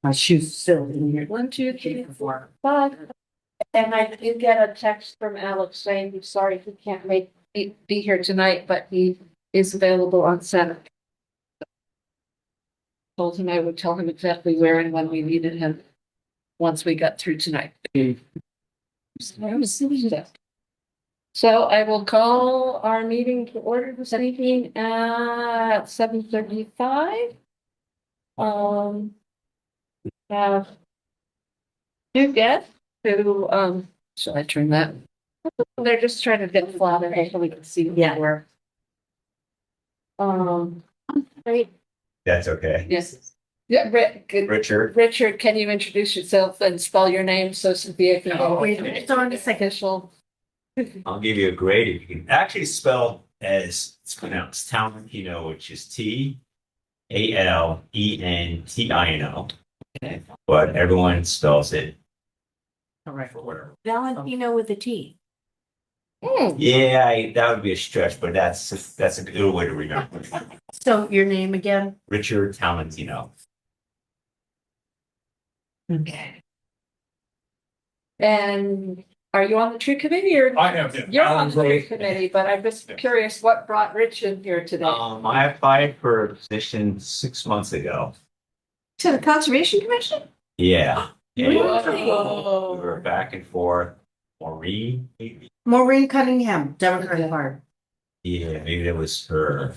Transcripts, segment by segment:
My shoes still in here. 1, 2, 3, 4, 5. And I did get a text from Alex saying he's sorry he can't be here tonight, but he is available on Saturday. Told him I would tell him exactly where and when we needed him once we got through tonight. So I will call our meeting to order this evening at 7:35. Have two guests who, shall I turn that? They're just trying to get flatter so we can see who they were. Right. That's okay. Yes. Yeah, Richard. Richard, can you introduce yourself and spell your name so Sophia can go? Wait on a second. I'll give you a grade if you can actually spell as it's pronounced Talentino, which is Talentino. Okay. But everyone spells it. All right. Valentino with a T. Yeah, that would be a stretch, but that's a good way to remember. So your name again? Richard Talentino. Okay. And are you on the tree committee or? I am, yeah. You're on the tree committee, but I'm just curious what brought Rich in here today. I applied for a position 6 months ago. To the Conservation Commission? Yeah. And, Really? we were back and forth. Maureen, maybe? Maureen Cunningham, Democratic Party. Yeah, maybe that was her.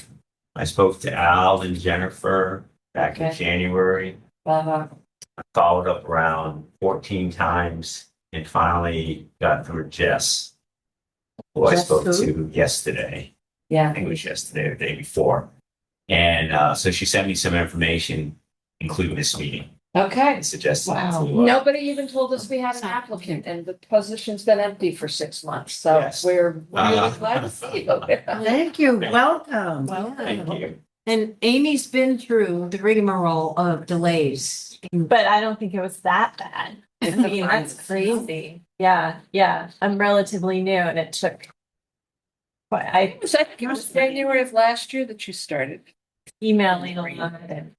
I spoke to Al and Jennifer back in Okay. January. Uh-huh. I followed up around 14 times and finally got through Jess, who I Jess spoke who? to yesterday. I Yeah. think it was yesterday or the day before. And so she sent me some information, including this meeting, Okay. and suggested Wow. to, Nobody even told us we had an applicant and the position's been empty for 6 months. So Yes. we're really glad to see you. Thank you, welcome. thank you. And Amy's been through the rigmarole of delays. But I don't think it was that bad. I mean, that's crazy. Yeah, yeah. I'm relatively new and it took, but I I think it was January of last year that you started. emailing a lot and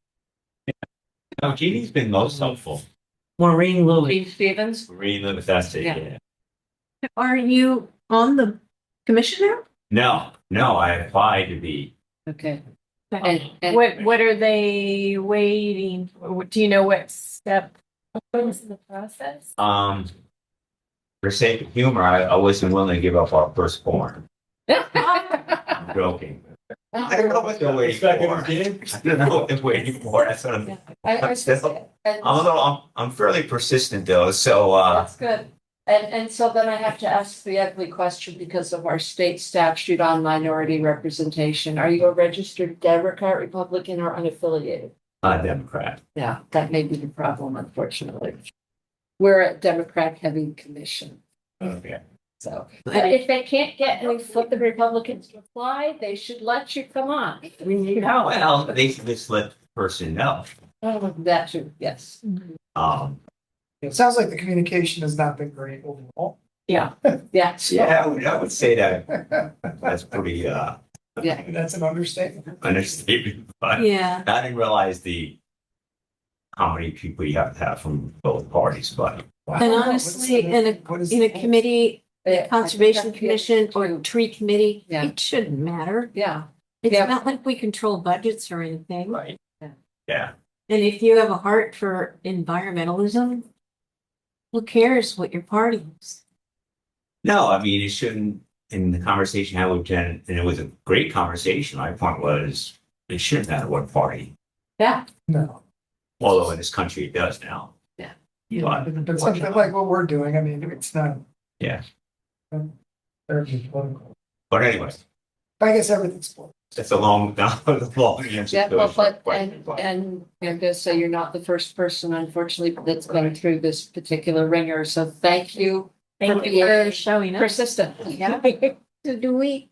No, Jeannie's been most helpful. Maureen Louis. Steve Stevens. Maureen, that's it. Yeah. Yeah. Are you on the commission now? No, I applied to be. Okay. and And what are they waiting for? Do you know what step was in the process? For sake of humor, I wasn't willing to give up our firstborn. I'm joking. I don't know what they're waiting for. I don't know what they're waiting for. That's what I'm. I'm fairly persistent though, so That's good. And so then I have to ask the ugly question because of our state statute on minority representation. Are you a registered Democrat, Republican, or unaffiliated? Democrat. Yeah, that may be the problem, unfortunately. We're a Democrat-heavy commission. Okay. So, but if they can't get any flipping Republicans to apply, they should let you come on. We need help. Well, they should just let the person know. That too, yes. It sounds like the communication has not been great overall. Yeah. Yeah, I would say that. That's pretty Yeah. That's an understatement. understatement. But Yeah. I didn't realize how many people you have to have from both parties, but Wow. And honestly, What is in a the- committee, Yeah, Conservation I think Commission or too. tree committee, Yeah. it shouldn't matter. Yeah, It's Yeah. not like we control budgets or anything. right. Yeah. Yeah. And if you have a heart for environmentalism, who cares what your party is? No, I mean, it shouldn't, in the conversation I had with Jen, and it was a great conversation. My point was, it shouldn't matter what party, yeah. No, although in this country it does now. But, but something like what we're doing, I mean, it's not. yeah. Very political. But anyway, I guess everything's political. it's a long answer. Yeah, to well, a short but, question, but- and I'm gonna say you're not the first person, unfortunately, that's been through this particular ringer, so thank you. Thank you for showing up. Persistent. Yeah. So do we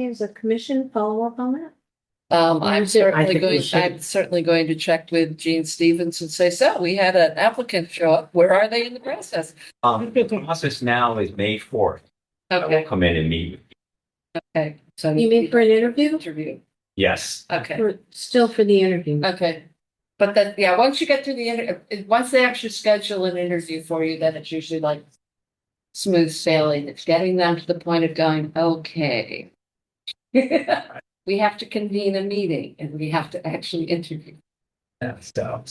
as a commission follow up on that? I'm I certainly think we going, should. I'm certainly going to check with Gene Stevens and say, so we had an applicant show up. Where are they in the process? The process now is May 4th. I will Okay, come in and meet with you. okay. So You mean for an interview? interview? Yes. Okay, Or still for the interview? okay. But then, yeah, once you get through once they actually schedule an interview for you, then it's usually like smooth sailing. It's getting them to the point of going, okay. We have to convene a meeting and we have to actually interview. Yeah, so,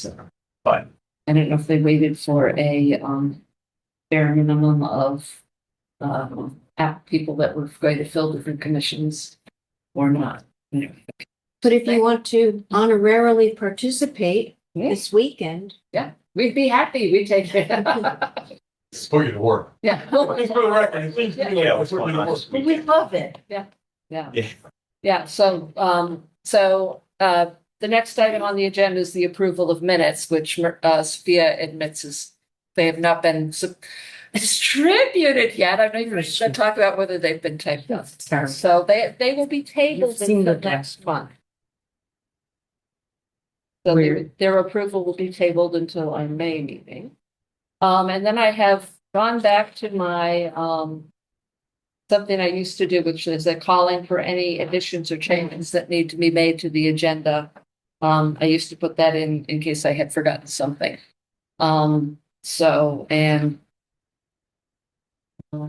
but I don't know if they waited for a bare minimum of people that were going to fill different commissions or not. But if you want to honorarily participate Yeah. this weekend, We'd be happy. We take it. Let's put you to work. Yeah. Just for the record. yeah, what's going on this we weekend? love it. Yeah. Yeah. Yeah. So, the next item on the agenda is the approval of minutes, which Sophia admits they have not been distributed yet. I'm not even going to talk about whether they've been typed up. So they will be tabled You've seen until the next month. So Weird. their approval will be tabled until our May meeting. And then I have gone back to my something I used to do, which is a calling for any additions or changes that need to be made to the agenda. I used to put that in case I had forgotten something. And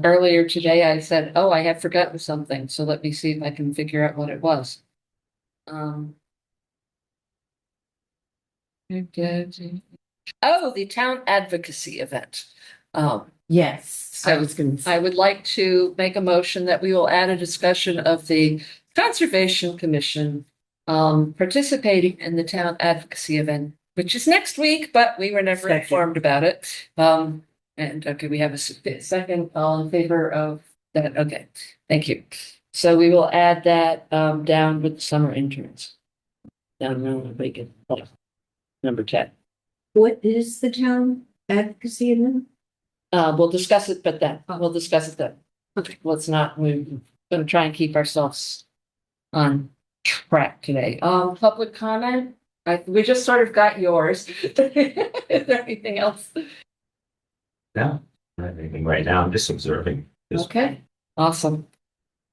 earlier today I said, oh, I had forgotten something. So let me see if I can figure out what it was. Oh, the town advocacy event. Yes, I So was gonna say. I would like to make a motion that we will add a discussion of the Conservation Commission participating in the town advocacy event, which is next week, but we were never Second. informed about it. And okay, we have a second, all in favor of that. Okay, thank you. So we will add that down with the summer interns. Down there, we can, number 10. What is the town advocacy event? We'll discuss it, but then we'll discuss it then. Okay. Let's not, we're gonna try and keep ourselves on track today. Public comment? We just sort of got yours. Is there anything else? No, not anything right now. I'm just observing. Okay, awesome.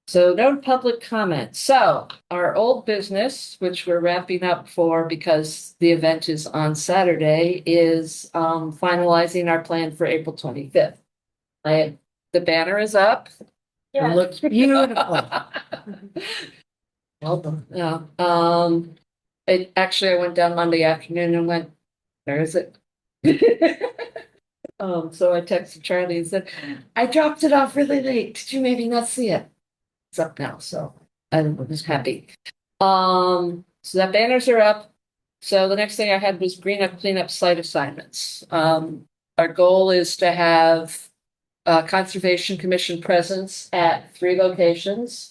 So no public comment. So our old business, which we're wrapping up for because the event is on Saturday, is finalizing our plan for April 25th. The banner is up. It looks beautiful. Well done. Yeah. I went down Monday afternoon and went, where is it? So I texted Charlie and said, I dropped it off really late. Did you maybe not see it? It's up now, so I was happy. So that banners are up. So the next thing I had was cleanup site assignments. Our goal is to have Conservation Commission presence at 3 locations.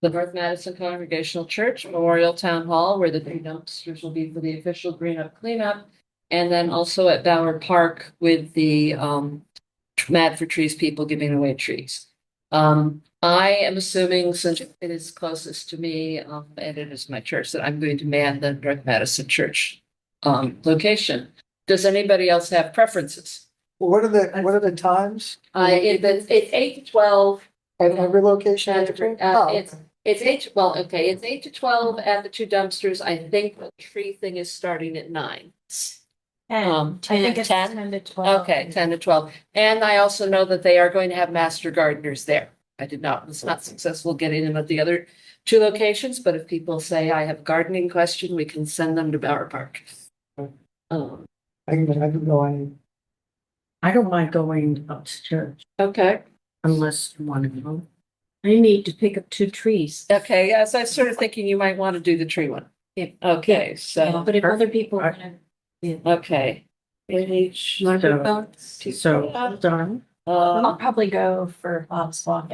The North Madison Congregational Church, Memorial Town Hall, where the 3 dumpsters will be for the official cleanup. And then also at Bauer Park with the Mad for Trees people giving away trees. I am assuming, since it is closest to me, and it is my church, that I'm going to man the North Madison Church location. Does anybody else have preferences? What are the times? It's 8 to 12. At every location? It's 8 to 12 at the 2 dumpsters. I think the tree thing is starting at 9. I think it's 10? 10 to 12. Okay, 10 to 12. And I also know that they are going to have master gardeners there. Was not successful getting them at the other 2 locations, but if people say I have a gardening question, we can send them to Bauer Park. I can go any. I don't mind going up to church Okay. unless you want to go. I need to pick up 2 trees. Okay, yes, I was sort of thinking you might want to do the tree one. Yeah. Okay, so, But if other people want to. okay. So, done. I'll probably go for Bob's walk.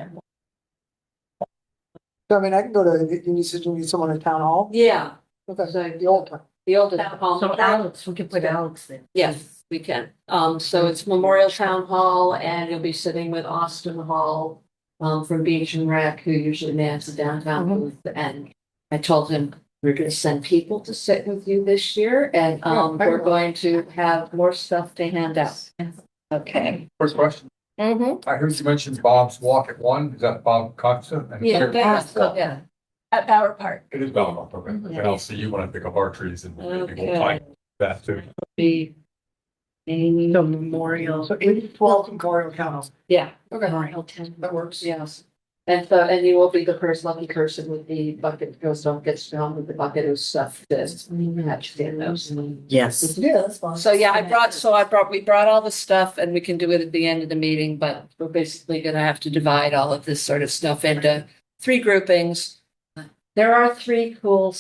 So I mean, I can go to, you said you need someone at town hall? Yeah, Okay, the old one. the old So Alex, we can put Alex there. Yes, we can. So it's Memorial Town Hall and you'll be sitting with Austin Hall from Beach and Rec, who usually mans the downtown booth. And I told him we're gonna send people to sit with you this year and we're going to have more stuff to hand out. Okay. First question. Mm-hmm. I heard you mentioned Bob's Walk at 1. Is that Bob Coxon? And Yeah, there- yeah. At Bauer Park. It is Belmont, okay. And I'll see you when I pick up our trees and maybe we'll Okay. find. Faster. Be Amy. The memorial. So 812 Memorial Council. Yeah, Memorial town. That works. yes. And you will be the first lucky person with the bucket, goes down, gets down with the bucket of stuff that's matched in those. Yes. Yeah, that's fine. So yeah, we brought all the stuff and we can do it at the end of the meeting, but we're basically gonna have to divide all of this sort of stuff into 3 groupings. There are 3 cool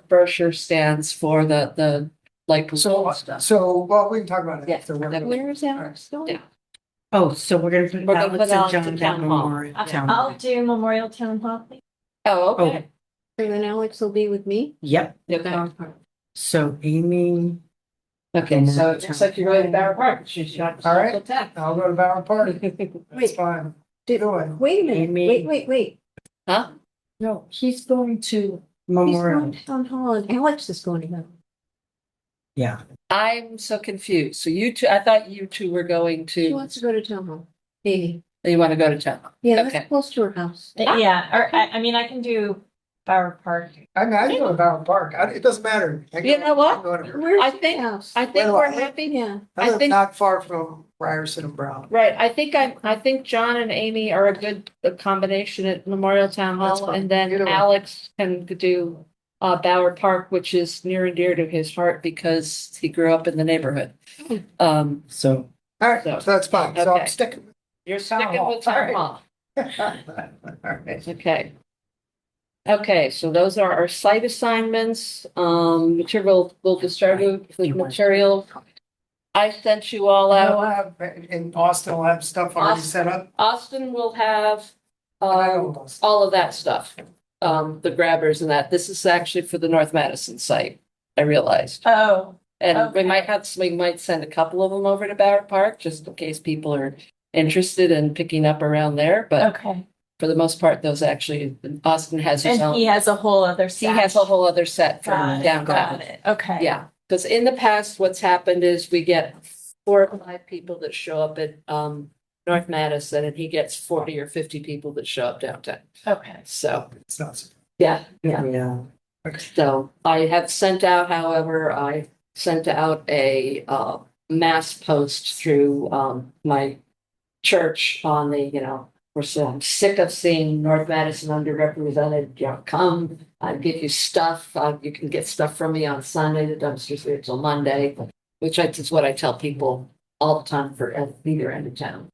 brochure stands for the like So, stuff. well, we can talk about it. Yeah. after we're- Where is that going? Yeah. Oh, so we're gonna put We're gonna Alex put and Alex John at at town hall. Memorial Town. I'll do Memorial Town Hall. Oh, okay. And then Alex will be with me. Yep, Okay. so Amy, Okay, so it looks like you're going to Barrett Park. She's got. All right. I'll go to Bauer Park. That's Wait. fine. Did- Do it. Wait a minute, Amy. wait. Huh? no, he's going to He's Memorial. going to town hall and Alex is going to go. Yeah, I'm so confused. So you two, I thought you two were going She to, wants to go to town hall. Amy. you want to go to town? Yeah, Okay. that's close to her house. Yeah, or I mean, I can do Bower Park. I mean, I can go to Bauer Park. It doesn't matter. I You go- know what? I go to- Where's I your think- house? I think Well, we're I- happy. Yeah. I I live think- not far from Ryerson and Brown. Right, I think John and Amy are a good combination at Memorial Town That's Hall, fine. and then Either way. Alex can do Bauer Park, which is near and dear to his heart because he grew up in the neighborhood. so All right, So- so that's fine. So okay. I'm sticking. You're Town sticking hall. with Town All right. Hall. All right. Okay. Okay, so those are our site assignments. Material, we'll just start with material. I sent you all I'll out. have, in Austin, I'll have stuff already set up. Austin will have I know Austin. all of that stuff. The grabbers and that. This is actually for the North Madison site, I realized. Oh, And we Okay. we might send a couple of them over to Barrett Park, just in case people are interested in picking up around there, but okay. for the most part, those actually, Austin has his And he own. has a whole other He set. has a whole other set Got from it, downtown. got it. Okay. Yeah, because in the past, what's happened is we get 4 or 5 people that show up at North Madison, and he gets 40 or 50 people that show up downtown. Okay. So, It's not. yeah. yeah, So I have sent out, however, I sent out a mass post through my church on the, we're so I'm sick of seeing North Madison underrepresented. Come, I'll give you stuff. You can get stuff from me on Sunday. The dumpsters are till Monday, which is what I tell people all the time for either end of town.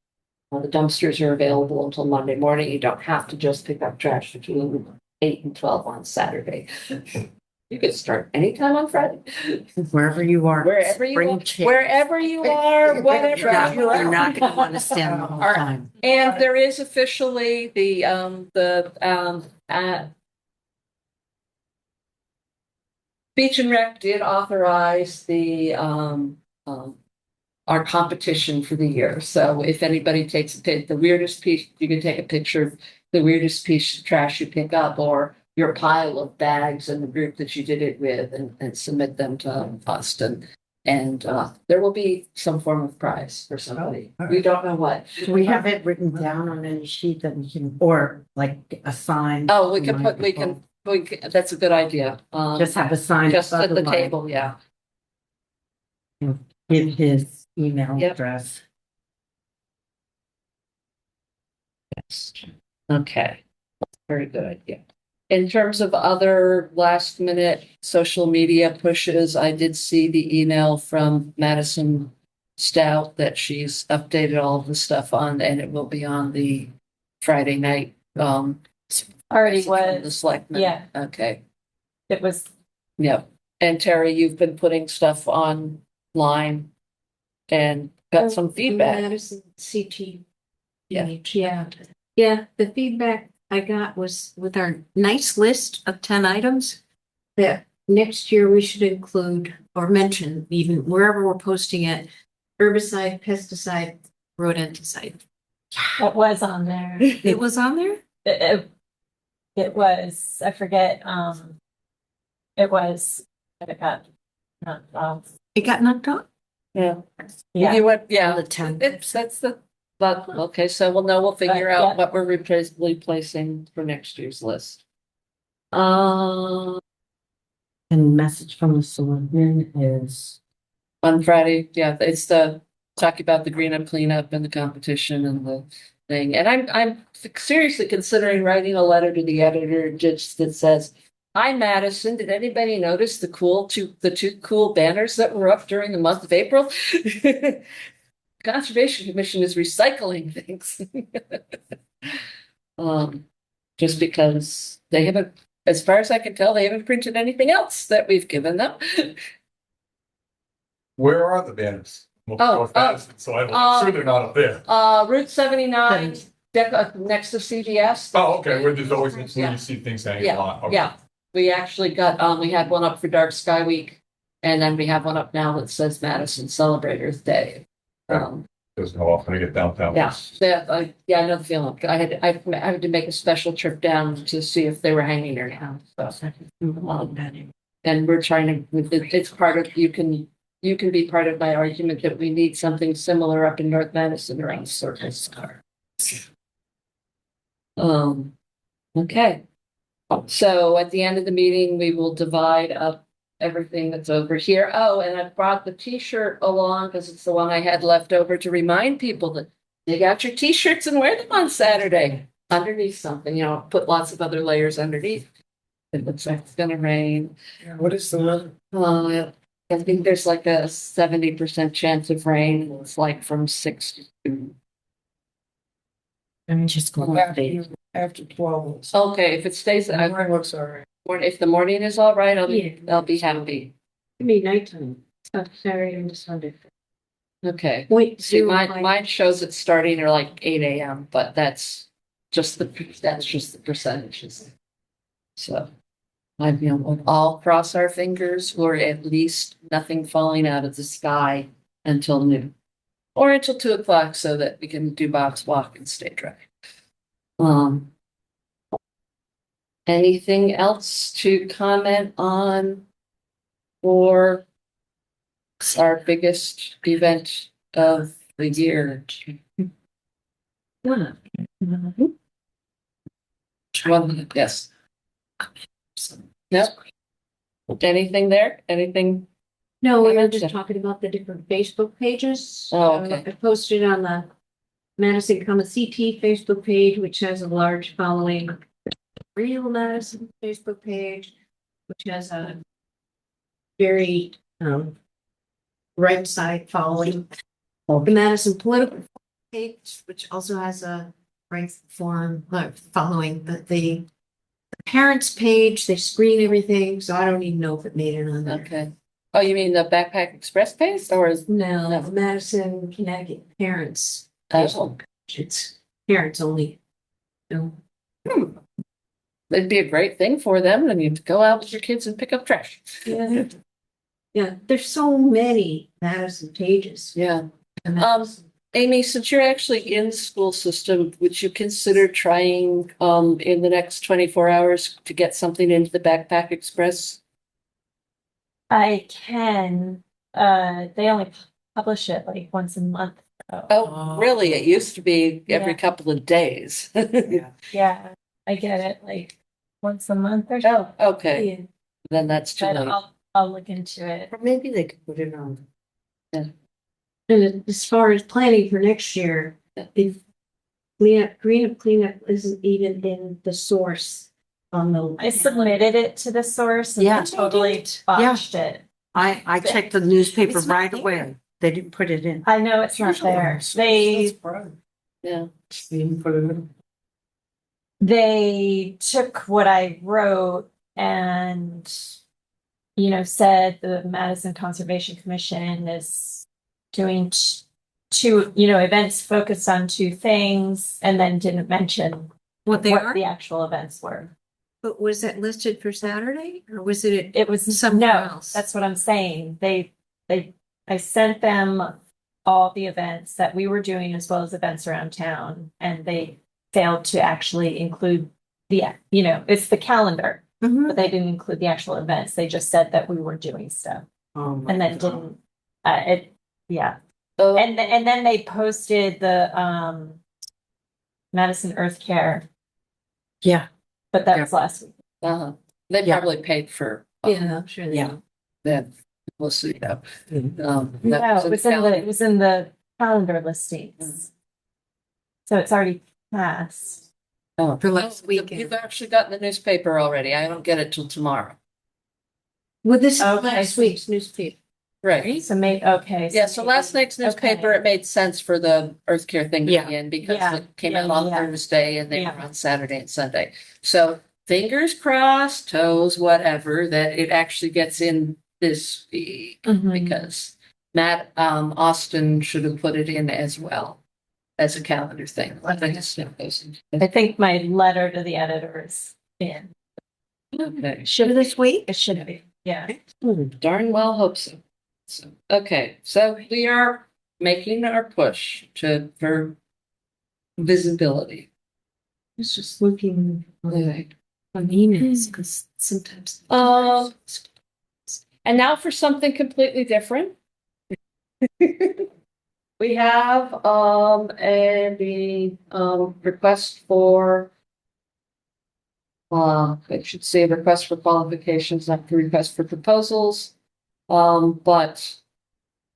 The dumpsters are available until Monday morning. You don't have to just pick up trash between 8 and 12 on Saturday. You could start anytime on Friday. wherever you are. Wherever you bring are, chairs. wherever you are, You're whatever not- you are. You're not gonna want to stand the whole All right. time. And there is officially Beach and Rec did authorize our competition for the year. So if anybody takes the weirdest piece, you can take a picture of the weirdest piece of trash you pick up or your pile of bags and the group that you did it with and submit them to Austin. And there will be some form of prize for somebody. Oh, all We right. don't know what. Do we have it written down on any sheet that we can, or like a sign? Oh, we can, that's a good idea. Just have a sign. Just above at the line. table, yeah. Give his email Yep. address. Yes. Okay, very good idea. In terms of other last minute social media pushes, I did see the email from Madison Stout that she's updated all of the stuff on, and it will be on the Friday night. Already from the was, selectmen. yeah. Okay, it was, yep. And Terry, you've been putting stuff online and got some feedback. Madison CT. Yeah. Yeah. Yeah, the feedback I got was with our nice list of 10 items that next year we should include or mention even wherever we're posting it, herbicide, pesticide, rodenticide. it was on there. It was on there? It was, I forget, it was, it got, It got knocked off? Yeah. yeah. You went, yeah. The 10. That's but, okay, so we'll figure Yeah. out what we're replacing for next year's list. And message from the selectmen is, On Friday, yeah, it's the talk about the green up cleanup and the competition and the thing. And I'm seriously considering writing a letter to the editor just that says, "Hi Madison, did anybody notice the two cool banners that were up during the month of April?" Conservation Commission is recycling things. Just because they haven't, as far as I can tell, they haven't printed anything else that we've given them. Where are the banners? Oh, So I'm sure they're not up there. Route 79, next to CVS. Oh, okay, where there's always, where Yeah. you see things hanging Yeah, on. Okay. yeah. We actually got, we had one up for Dark Sky Week. And then we have one up now that says Madison Celebrate Earth Day. Doesn't go off when I get downtown. Yeah, I know the feeling. I had to make a special trip down to see if they were hanging there now. So, and we're trying to, it's part of, you can be part of my argument that we need something similar up in North Madison around Circus Car. Okay. So at the end of the meeting, we will divide up everything that's over here. Oh, and I brought the t-shirt along because it's the one I had left over to remind people that dig out your t-shirts and wear them on Saturday underneath something, put lots of other layers underneath. It looks like it's gonna rain. What is the weather? I think there's like a 70% chance of rain. It's like from 6 to. I'm just going to. After 12. Okay, if it stays, The morning looks all right. if the morning is all right, I'll be happy. It'd be nighttime. So Saturday and Sunday. Okay. Wait, See, so mine shows it starting at like 8 a.m., but that's just the percentages. So we'll all cross our fingers for at least nothing falling out of the sky until noon. Or until 2 o'clock so that we can do box walk and stay dry. Anything else to comment on for our biggest event of the year? Well, yes. Yep. Anything there? Anything? No, we were Comments? just talking about the different Facebook pages. Oh, okay. I posted on the Madison CT Facebook page, which has a large following. Real Madison Facebook page, which has a very right side following. The Madison political page, which also has a right forum following, but the parents page, they screen everything, so I don't even know if it made it on there. Okay. Oh, you mean the Backpack Express page or is No, Madison, Connecticut parents. Oh. Facebook page. It's parents only. No. it'd be a great thing for them and you'd go out with your kids and pick up trash. Yeah. Yeah, there's so many Madison pages. Yeah. And Amy, since you're actually in the school system, would you consider trying in the next 24 hours to get something into the Backpack Express? I can, they only publish it like once a month. So, Oh, really? It used to be every Yeah. couple of days. yeah, I get it like once a month or so. Oh, okay. yeah. Then that's too But late. I'll look into it. Or maybe they could put it on. And as far as planning for next year, if cleanup isn't even in the source on the. I submitted it to the source and Yeah. they totally botched it. I checked the newspaper It's not right there. away. They didn't put it in. I know it's not there. Yeah. They took what I wrote and, said the Madison Conservation Commission is doing two, events focused on two things and then didn't mention What they what are? the actual events were. But was that listed for Saturday or was it? It was Somewhere no, else. that's what I'm saying. I sent them all the events that we were doing as well as events around town, and they failed to actually include it's the calendar, Mhm. but they didn't include the actual events. They just said that we were doing stuff, Oh, my and then God. didn't. Oh, And then they posted the Madison Earth Care, Yeah, but that was last week. They Yeah. probably paid for Yeah, I'm sure. they Yeah. will. Then we'll see. That No, was it was it was in the calendar listings. So it's already passed. Oh, For last we've weekend. actually gotten the newspaper already. I don't get it till tomorrow. Well, this is Okay. last week's newspaper. Right. So okay. Yeah, so last night's newspaper, okay. it made sense for the Earth Care thing to Yeah. be in because Yeah. it came Yeah, out on yeah. Thursday and they Yeah. were on Saturday and Sunday. So fingers crossed, toes, whatever, that it actually gets in this week Mhm. because Matt Austin should have put it in as well as a calendar thing. I think it's I think my letter to the editor is in. okay. Should this week? It should be. Yeah. Darn well hope so. So, okay, so we are making our push for visibility. It's just looking Okay. on emails because sometimes. And now for something completely different. We have the request for I should say request for qualifications, not the request for proposals. But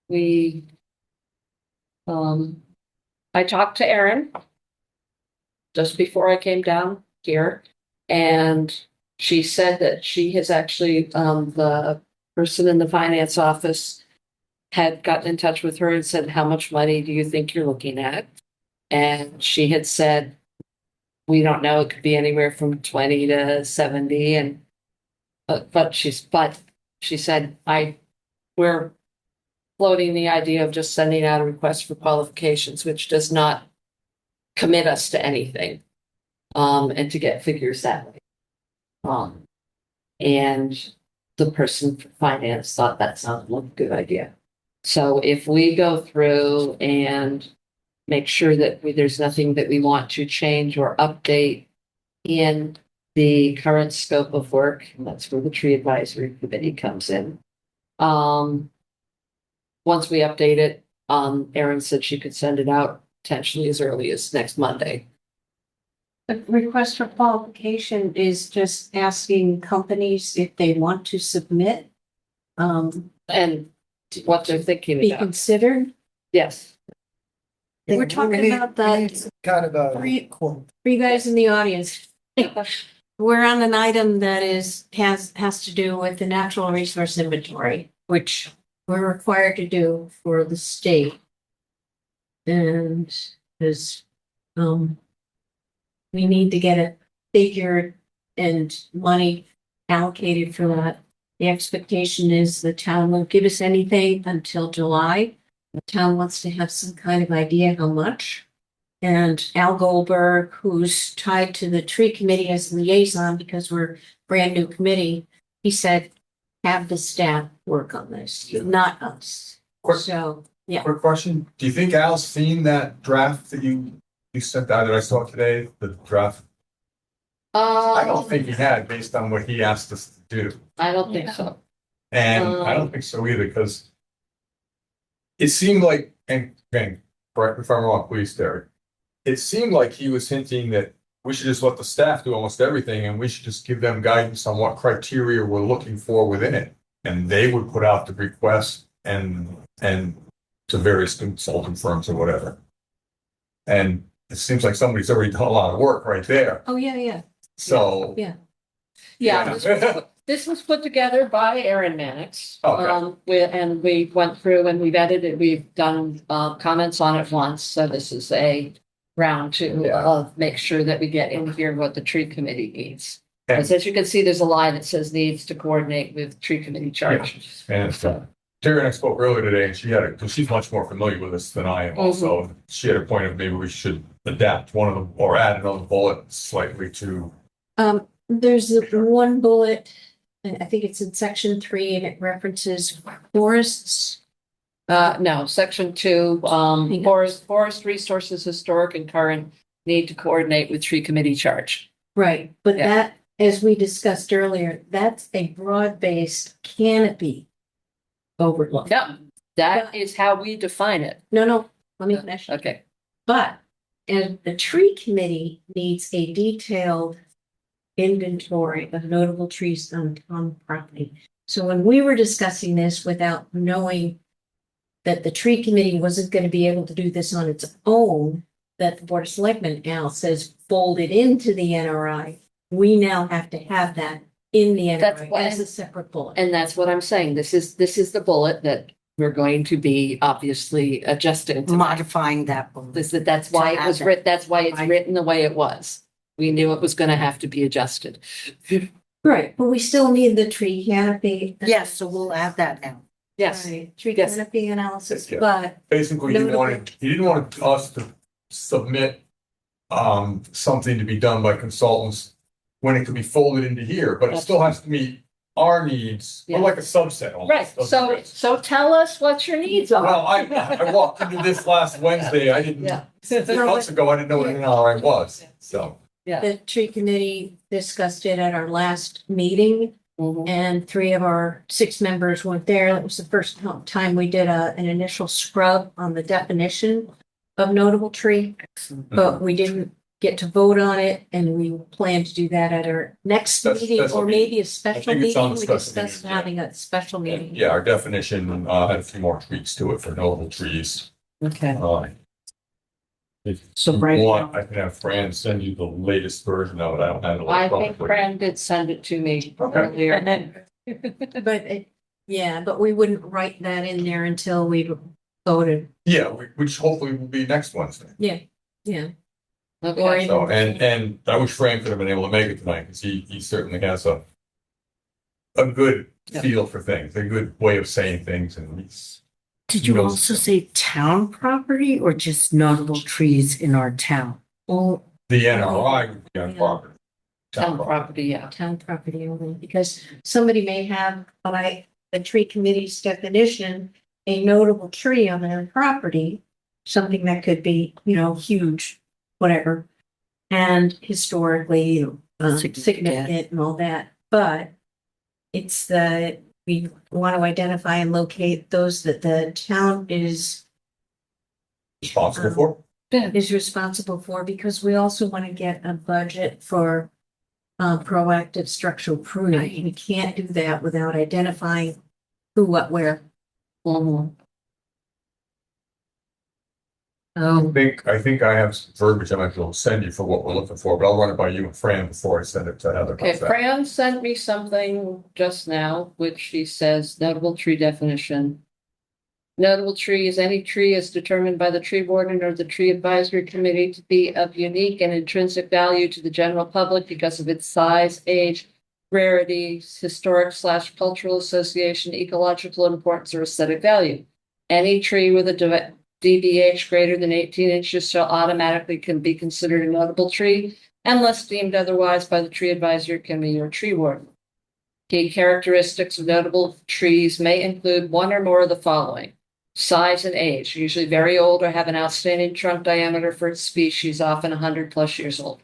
we I talked to Erin just before I came down here, and she said that she has actually the person in the finance office had gotten in touch with her and said, how much money do you think you're looking at? And she had said, we don't know, it could be anywhere from 20 to 70. And but she said, we're floating the idea of just sending out a request for qualifications, which does not commit us to anything. And to get figures that way. And the person for finance thought that sounded like a good idea. So if we go through and make sure that there's nothing that we want to change or update in the current scope of work, and that's where the tree advisory committee comes in. Once we update it, Erin said she could send it out potentially as early as next Monday. The request for qualification is just asking companies if they want to submit. And what they're thinking Be about. considered. Yes. We're talking about that. Kind of a. For you guys in the audience. We're on an item that has to do with the natural resource inventory, which we're required to do for the state. And is, we need to get it figured and money allocated for that. The expectation is the town won't give us anything until July. The town wants to have some kind of idea how much. And Al Goldberg, who's tied to the tree committee as liaison because we're a brand new committee, he said, have the staff work on this, not us. Quick- So, yeah. Quick question, do you think Al's seen that draft that you sent out that I saw today, the draft? I don't think he had, based on what he asked us to do. I don't think so. And I don't think so either, because it seemed like, and again, correct me if I'm wrong, please, Derek. It seemed like he was hinting that we should just let the staff do almost everything and we should just give them guidance on what criteria we're looking for within it. And they would put out the request and to various consulting firms or whatever. And it seems like somebody's already done a lot of work right there. Oh, yeah. So. Yeah. Yeah, this was put together by Erin Mannix. Okay. And we went through and we've edited, we've done comments on it once. So this is a round to make sure that we get in here what the tree committee needs. And- As you can see, there's a line that says needs to coordinate with tree committee charge. And Terry and I spoke earlier today, and she had because she's much more familiar with this than I am. Also, she had a point of maybe we should adapt one of them or add another bullet slightly to. There's one bullet, I think it's in section 3, and it references forests. No, section 2, forest resources, historic and current need to coordinate with tree committee charge. Right, but Yeah. that, as we discussed earlier, that's a broad-based canopy overlook. Yeah, that is how we define it. No, let me finish. Okay. But, and the tree committee needs a detailed inventory of notable trees on town property. So when we were discussing this without knowing that the tree committee wasn't going to be able to do this on its own, that the Board of Selectmen now says folded into the NRI, we now have to have that in the That's NRI why- as a separate bullet. And that's what I'm saying. This is the bullet that we're going to be obviously adjusting to. Modifying that. bullet. That's why it was To add written, that's why it's Right. written the way it was. We knew it was gonna have to be adjusted. Right, but we still need the tree canopy. Yes, so we'll add that now. Yes, Right, tree Yes. canopy analysis, Yeah. but Basically, he didn't want us to submit something to be done by consultants when it could be folded into here, but it still has to meet our needs, or Yeah. like a subset almost. right. of So, the- so tell us what your needs Well, are. I walked into this last Wednesday, I didn't, Yeah. 6 months ago, I didn't know what an NRI was, so. the tree committee discussed it at our last meeting. Mhm. And 3 of our 6 members went there. That was the first time we did an initial scrub on the definition of notable tree. But we didn't get to vote on it, and we plan to do that at our next That's- meeting, that's or what maybe a special think it's on meeting. the We special discussed meeting, yeah. having a special meeting. Yeah, our definition had a few more tweaks to it for notable trees. Okay. If So you right want, now- I can have Fran send you the latest version of it, I don't have it I think electronically. Fran did send it to me Okay. earlier. And then But yeah, but we wouldn't write that in there until we voted. Yeah, which hopefully will be next Wednesday. Yeah. Okay. So, and I wish Fran could have been able to make it tonight, because he certainly has a good Yep. feel for things, a good way of saying things, and he's. Did you knows also stuff. say town property or just notable trees in our town? Well, The NRI would be on Yeah. property. Town property, yeah. town property only, because somebody may have, by the tree committee's definition, a notable tree on their property, something that could be, huge, whatever, and historically significant and all that, but it's we want to identify and locate those that the town is Responsible for. responsible for, because we also want to get a budget for proactive structural pruning. We can't do that without identifying who, what, where. Mhm. I think I have some verbiage I might be able to send you for what we're looking for, but I'll run it by you and Fran before I send it to Heather. Okay, How's that? Fran sent me something just now, which she says notable tree definition. Notable tree is any tree as determined by the tree warden or the tree advisory committee to be of unique and intrinsic value to the general public because of its size, age, rarity, historic/cultural association, ecological importance, or aesthetic value. Any tree with a DBH greater than 18 inches shall automatically can be considered a notable tree unless deemed otherwise by the tree advisory committee or tree warden. Key characteristics of notable trees may include one or more of the following: size and age, usually very old or have an outstanding trunk diameter for its species, often 100+ years old.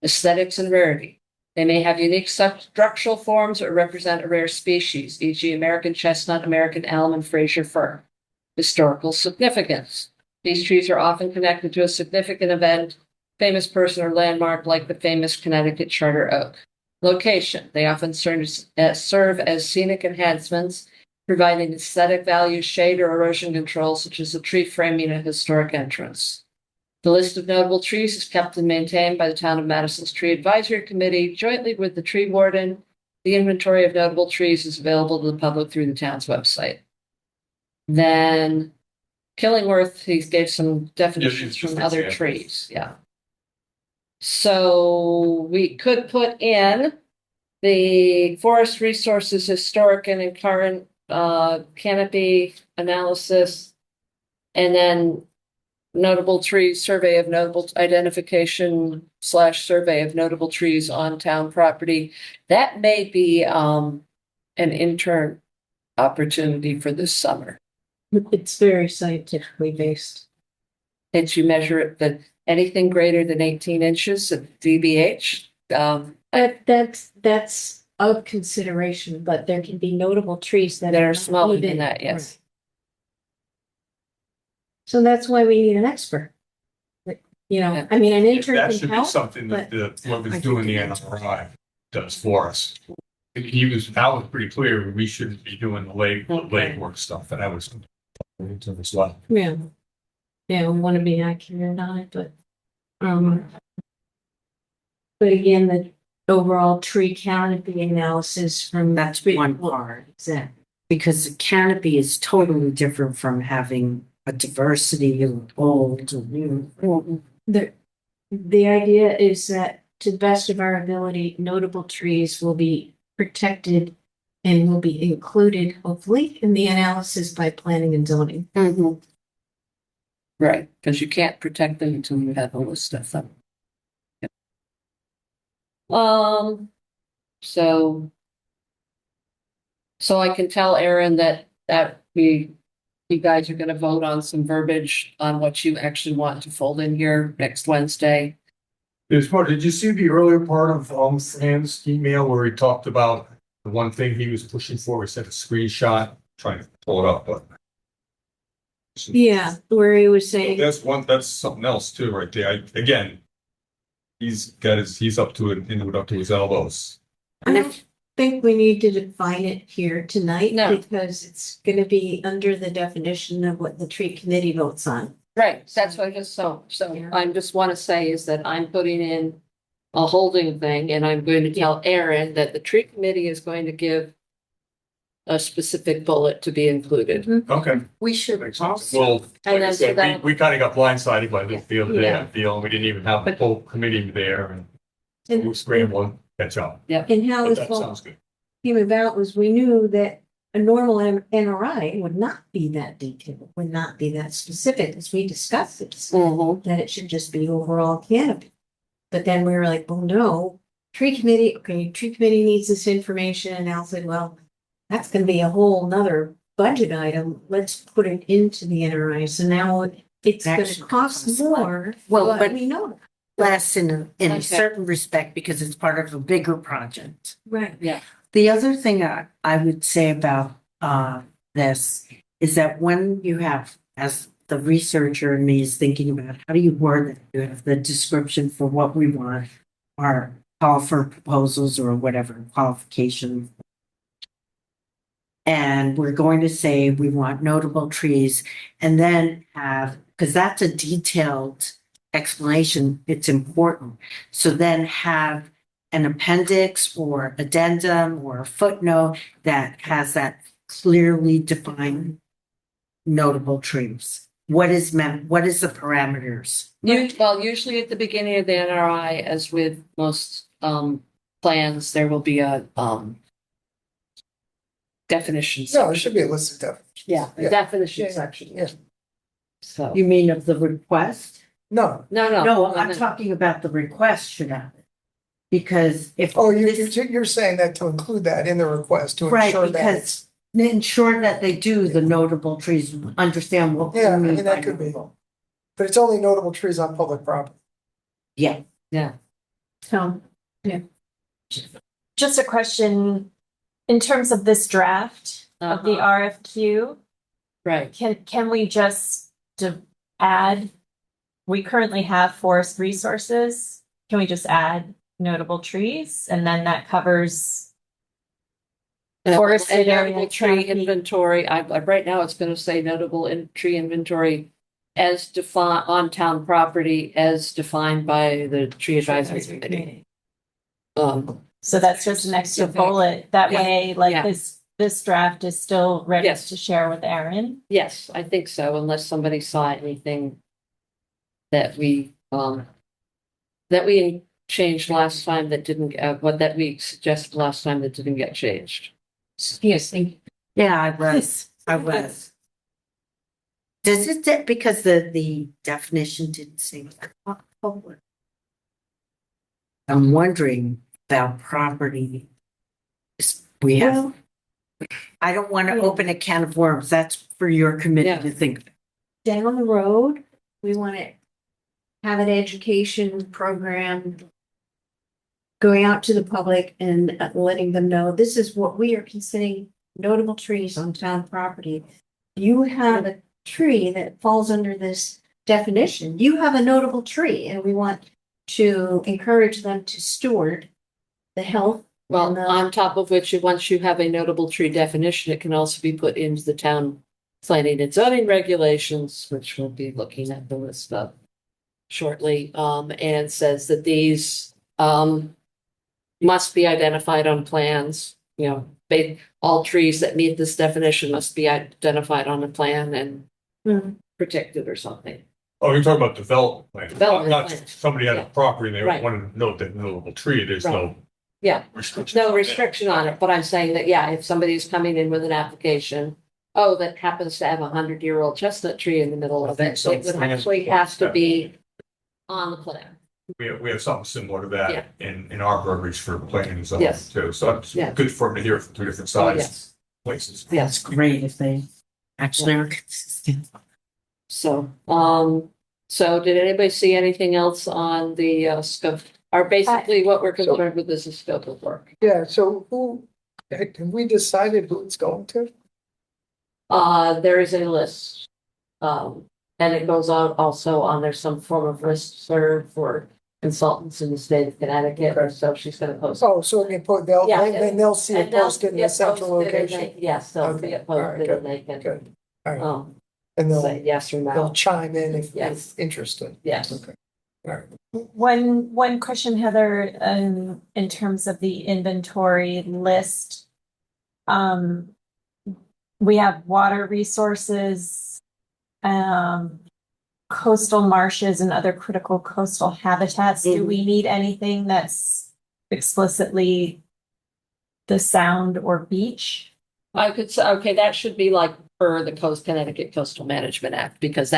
Aesthetics and rarity. They may have unique structural forms or represent a rare species, e.g. American chestnut, American elm, and Fraser fir. Historical significance. These trees are often connected to a significant event, famous person, or landmark, like the famous Connecticut charter oak. Location. They often serve as scenic enhancements, providing aesthetic value, shade, or erosion control, such as a tree framing a historic entrance. The list of notable trees is kept and maintained by the Town of Madison's Tree Advisory Committee jointly with the tree warden. The inventory of notable trees is available to the public through the town's website. Then Killingworth, he gave some definitions just from other examples. trees. Yeah. So we could put in the forest resources, historic and current canopy analysis, and then notable trees, survey of notable identification/survey of notable trees on town property. That may be an intern opportunity for this summer. It's very scientifically based. Did you measure it, but anything greater than 18 inches of DBH? That's of consideration, but there can be notable trees that That are not smaller than even- that, yes. Right. So that's why we need an expert. I mean, an intern That can should be help. something that but whoever's I doing the think NRI does for us. Al was pretty clear, we shouldn't be doing the legwork stuff, and I was into this one. Yeah. Yeah, we want to be accurate on it, um, but again, the overall tree canopy analysis from. That's one part. Exactly. Because the canopy is totally different from having a diversity of old or new. The idea is that to the best of our ability, notable trees will be protected and will be included, hopefully, in the analysis by planning and zoning. Right, because you can't protect them until you have all this stuff up. Yep. So I can tell Aaron that you guys are gonna vote on some verbiage on what you actually want to fold in here next Wednesday. Did you see the earlier part of Sam's email where he talked about the one thing he was pushing for? He sent a screenshot, trying to pull it up, but. Yeah, where he was saying. That's something else too, right there. Again, he's up to it, up to his elbows. I don't think we need to define it here tonight. No. Because it's gonna be under the definition of what the tree committee votes on. Right, that's what I just saw. So I just want to say is that I'm putting in a holding thing and I'm going to tell Aaron that the tree committee is going to give a specific bullet to be included. Okay. We should also, Well, And like I then so said, that- we kind of got blindsided by this the other day, Yeah. I feel, and we didn't even have the whole committee there, and we were scrambling, catch up. And how But this that vote sounds good. came about was we knew that a normal NRI would not be that detailed, would not be that specific, as we discussed this, that it should just be overall canopy. But then we were like, well, no, tree committee needs this information, and Al said, well, that's gonna be a whole nother budget item, let's put it into the NRI, so now it's gonna Actually cost costs more, Well, but but- we know. less in Okay. a certain respect because it's part of a bigger project. Right. The other thing I would say about this is that when you have, as the researcher in me is thinking about how do you word it, you have the description for what we want, our call for proposals or whatever qualification. And we're going to say we want notable trees and then have, because that's a detailed explanation, it's important. So then have an appendix or addendum or a footnote that has that clearly defined notable trees. What is the parameters? Well, usually at the beginning of the NRI, as with most plans, there will be a definition No, there section. should be a list of definitions. Yeah, a Yeah. definition Yeah, section. yeah. So, You mean of the request? No, No, I'm talking about the request should have it. Because if. oh, this- you're saying that to include that in the request to Right, ensure that because it's, ensure that they do the notable trees, understand what. we yeah, I mean mean, by that could be. notable. But it's only notable trees on public property. Yeah, So, Just a question, in terms of this draft of the RFQ, right. can we just add? We currently have forest resources. Can we just add notable trees and then that covers? Forested area Notable tree canopy. inventory, right now it's gonna say notable tree inventory as defined on town property as defined by the tree advisory committee. So that's just an extra bullet. That Yeah. way, like Yeah. this draft is still ready Yes. to share with Aaron. Yes, I think so, unless somebody saw anything that we changed last time that didn't, that we suggested last time that didn't get changed. yes, yeah, I was. Does it, because the definition didn't say. Public. I'm wondering about property. We have, I don't want to open a can of worms. That's for your committee Yeah. to think. down the road, we want to have an education program going out to the public and letting them know this is what we are considering notable trees on town property. You have a tree that falls under this definition. You have a notable tree, and we want to encourage them to steward the health. Well, And, on top of which, once you have a notable tree definition, it can also be put into the town planning and zoning regulations, which we'll be looking at the list of shortly, and says that these, must be identified on plans, you know, all trees that meet this definition must be identified on a plan and Hmm. protected or something. Oh, you're talking about development plan. Development Not plan. somebody had a Yeah. property and they Right. want to note that notable tree, there's Right. no Yeah, restriction. no on that. restriction on it, but I'm saying that, yeah, if somebody's coming in with an application, oh, that happens to have 100-year-old chestnut tree in the middle I of think it, some it would plans actually like have to that. be on the plan. We have something similar to Yeah. that in our verbiage for planning and zoning Yes. too. So it's Yeah. good for them to hear from two different Oh, sides yes, places. yes. It's great if they actually are consistent. So did anybody see anything else on the scope? Are basically what we're concerned with is the scope of work. Yeah, so have we decided who it's going to? There is a list. And it goes on also on, there's some form of listserv for consultants in the state of Connecticut, or so she's gonna post. Oh, so we put, Yeah, then they'll see it And they'll posted in see the it central posted and location. yes, they'll see Okay, it all right, posted good, and they can, Good, all right, and say yes or they'll no. chime in if Yes. interested. Yes. Okay, all right. One question, Heather, in terms of the inventory list. We have water resources, coastal marshes and other critical coastal habitats. Do we need anything that's explicitly the sound or beach? I could say, okay, that should be like for the Connecticut Coastal Management Act, because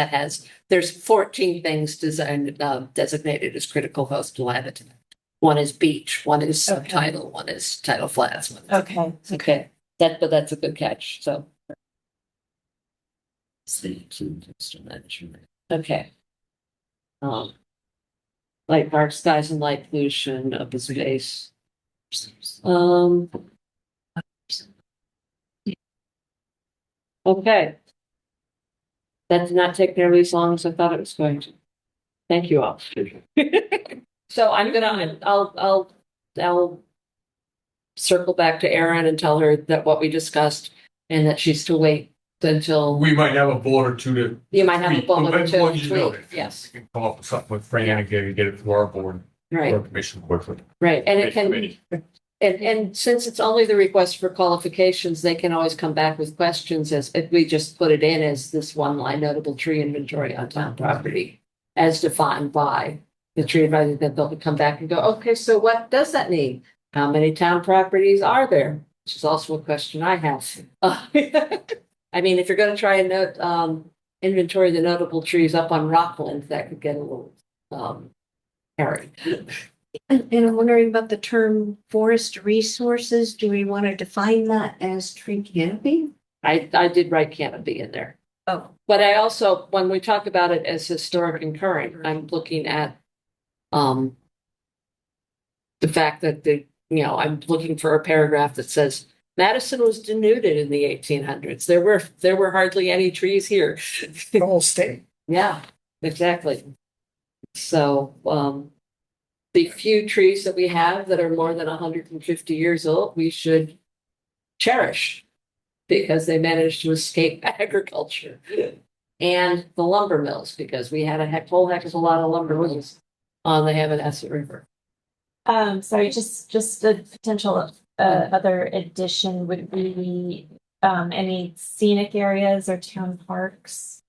there's 14 things designed, designated as critical coastal habitat. One is beach, one is Okay. subtidal, one is tidal flats. Okay. Okay, but that's a good catch, so. City coastal management, okay. Light dark skies and light pollution of the space. Okay. That did not take nearly as long as I thought it was going to. Thank you all. So I'll circle back to Erin and tell her that what we discussed and that she's to wait until We might have a bullet or two to. you might have a tweak, bullet or but two what to you tweak. noted. Yes, We can come up with something with Fran and get it to our board, right, or commission quickly. right. And it can, Committee. and since it's only the request for qualifications, they can always come back with questions as if we just put it in as this one line notable tree inventory on town property as defined by the tree advisor, that they'll come back and go, okay, so what does that mean? How many town properties are there? Which is also a question I have. I mean, if you're gonna try and note, inventory the notable trees up on Rockland, that could get a little, hairy. And I'm wondering about the term forest resources. Do we want to define that as tree canopy? I did write canopy in there. Oh, But I also, when we talk about it as historic and current, I'm looking at the fact that I'm looking for a paragraph that says Madison was denuded in the 1800s. There were hardly any trees here. The whole state. Yeah, exactly. So, the few trees that we have that are more than 150 years old, we should cherish because they managed to escape agriculture. And the lumber mills, because we had a whole heck of a lot of lumber mills on the Hamanesset River. Sorry, just a potential other addition would be any scenic areas or town parks.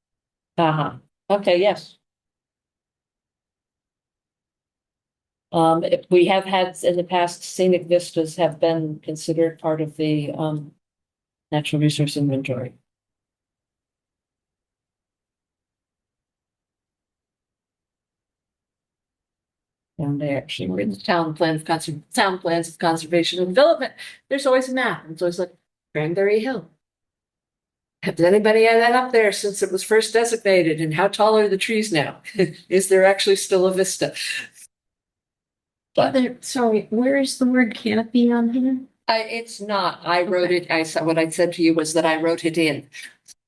Uh-huh. Okay, yes. If we have had in the past, scenic vistas have been considered part of the natural resource inventory. And they actually were in the town plans of conservation and development. There's always a map. It's always like Cranberry Hill. Has anybody had that up there since it was first designated? And how tall are the trees now? Is there actually still a vista? But sorry, where is the word canopy on here? it's not. I wrote it. What I said to you was that I wrote it in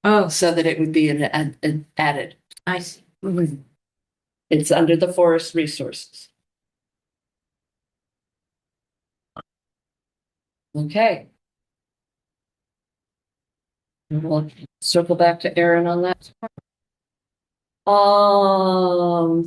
Oh, so that it would be an added. I see. It's under the forest resources. Okay. And we'll circle back to Erin on that.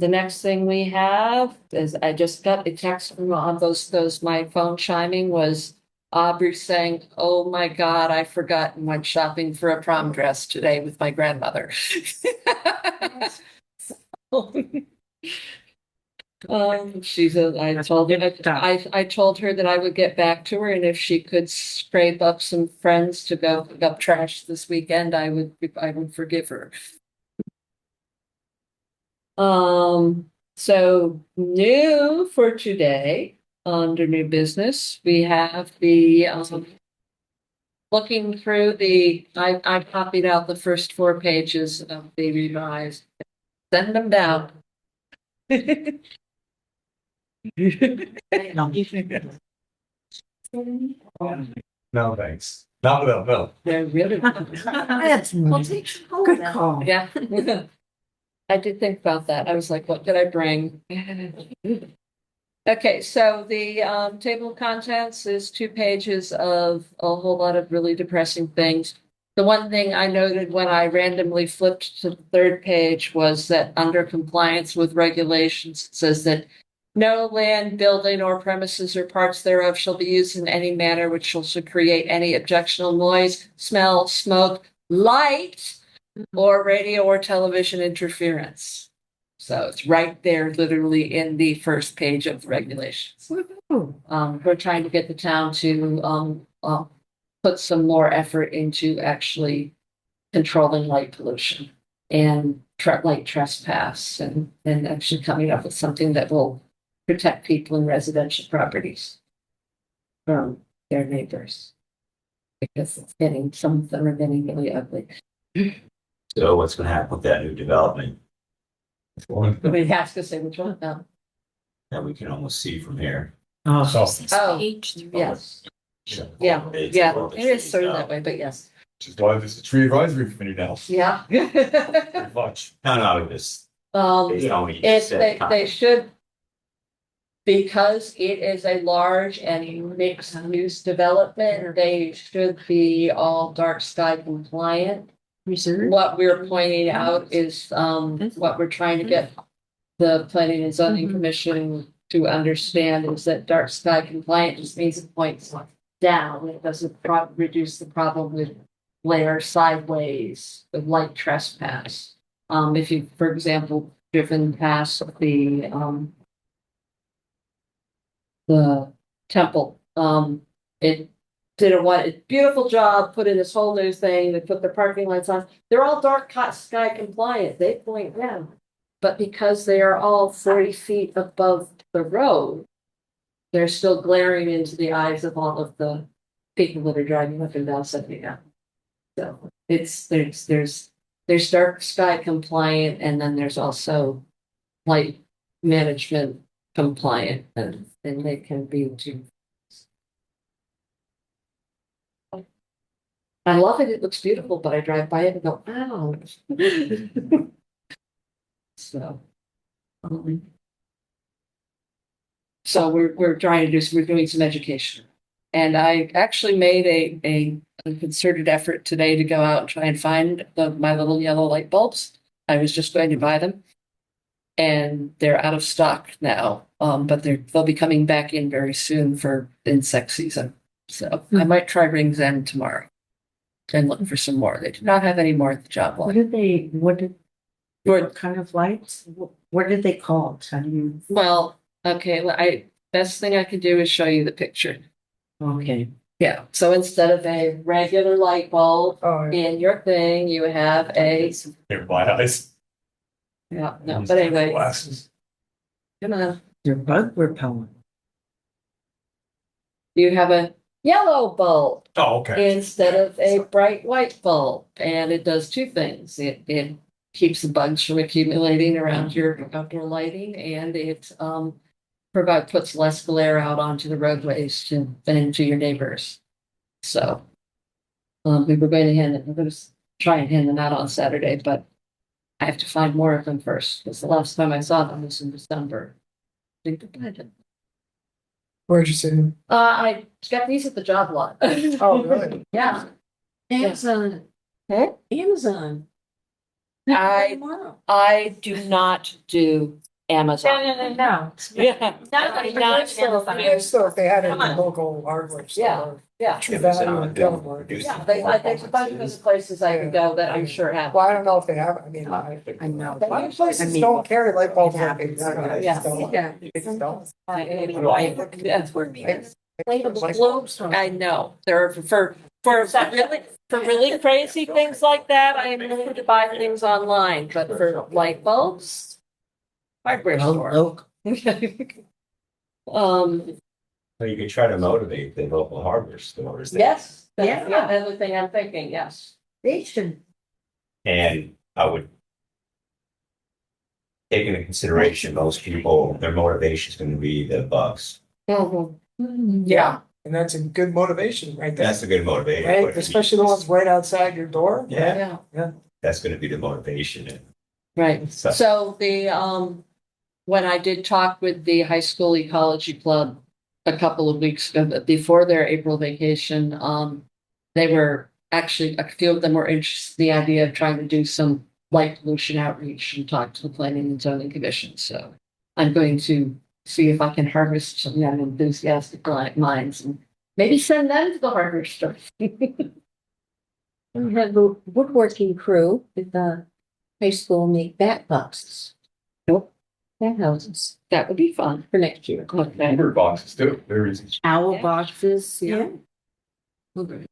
The next thing we have is I just got a text from on those my phone chiming was Aubrey saying, "Oh my God, I forgot and went shopping for a prom dress today with my grandmother." I told her that I would get back to her, and if she could scrape up some friends to go pick up trash this weekend, I would forgive her. So new for today, under new business, we have the looking through I copied out the first 4 pages of the revised. Send them down. No, thanks. Not without milk. They're really. That's good call. Yeah. I did think about that. I was like, what did I bring? Okay, so the table of contents is 2 pages of a whole lot of really depressing things. The one thing I noted when I randomly flipped to the 3rd page was that under compliance with regulations, it says that no land, building, or premises or parts thereof shall be used in any manner which shall create any objectionable noise, smell, smoke, light, or radio or television interference. So it's right there, literally in the first page of the regulations. We're trying to get the town to put some more effort into actually controlling light pollution and light trespass, and actually coming up with something that will protect people in residential properties from their neighbors, because some of them are getting really ugly. So what's gonna happen with that new development We have to say which one now. that we can almost see from here? Oh, Oh, Page 3. yes, It's yeah, a little bit it is sort of shady that way, but yes, Which is why there's a tree advisory committee now. yeah. Pretty much. No, just based on what you If said. they should, because it is a large and mixed use development, they should be all dark sky compliant. Reserve. What we're pointing out is, what we're trying to get the planning and zoning commission to understand is that dark sky compliant just means it points down. It doesn't reduce the problem with glare sideways, with light trespass. If you, for example, driven past the temple, it did a beautiful job, put in this whole new thing, they put the parking lights on. They're all dark sky compliant, they point down. But because they are all 40 feet above the road, they're still glaring into the eyes of all of the people that are driving up and down 79. So there's dark sky compliant, and then there's also light management compliant, and they can be too. I love it. It looks beautiful, but I drive by it and go, "Wow." So, so we're trying to do. We're doing some education, and I actually made a concerted effort today to go out and try and find my little yellow light bulbs. I was just going to buy them, and they're out of stock now. But they'll be coming back in very soon for insect season. So I might try Rings End tomorrow and look for some more. They do not have any more at the job lot. What kind of lights? What are they called? How do you? Well, okay, best thing I can do is show you the picture. Okay. Yeah, so instead of a regular light bulb Oh, yeah. in your thing, you have a, Here, my eyes. yeah, no, but anyway, Glasses. come on. They're bug repellent. You have a yellow bulb Oh, okay. instead of a bright white bulb, and it does 2 things. It keeps the bugs from accumulating around your outdoor lighting, and it puts less glare out onto the roadways and to your neighbors. So we're going to try and hand them out on Saturday, but I have to find more of them first, because the last time I saw them was in December. I think the budget. Where'd you see them? I got these at the job lot. Oh, really? Yeah. Amazon. Huh? Amazon. I Tomorrow. I do not do Amazon. No. Yeah. Not Not so So if they had it in Come on. the local hardware Yeah. store. Yeah. True value and Delaware. Yeah, there's a bunch of places I can go that I'm sure have. Well, I don't know if they have, I mean, I know. a lot of places I mean, don't carry light bulbs it like they happens. do. Yeah. They just don't. That's where Like- globes. I know, there are for really crazy things like that, I am willing to buy things online, but for light bulbs. Hardware Well, store. look, So you could try to motivate the local hardware stores. Yes, that's the Yeah. other thing I'm thinking, yes. they should. And I would take into consideration most people, their motivation is going to be the bucks. Yeah. And that's a good motivation right there. That's a good motivation. Right, but especially the ones right outside your door. Yeah, Yeah, that's going to be the motivation. And right. so, So when I did talk with the high school ecology club a couple of weeks ago, before their April vacation, they were actually, a few of them were interested in the idea of trying to do some light pollution outreach and talk to the planning and zoning commission. So I'm going to see if I can harvest some young enthusiastic minds and maybe send them to the hardware store. We have a woodworking crew at the high school make bat boxes. Nope. Bat houses That would be fun. for next year. Okay. Bird boxes too, they're easy. Owl Yeah. boxes, yeah. Okay.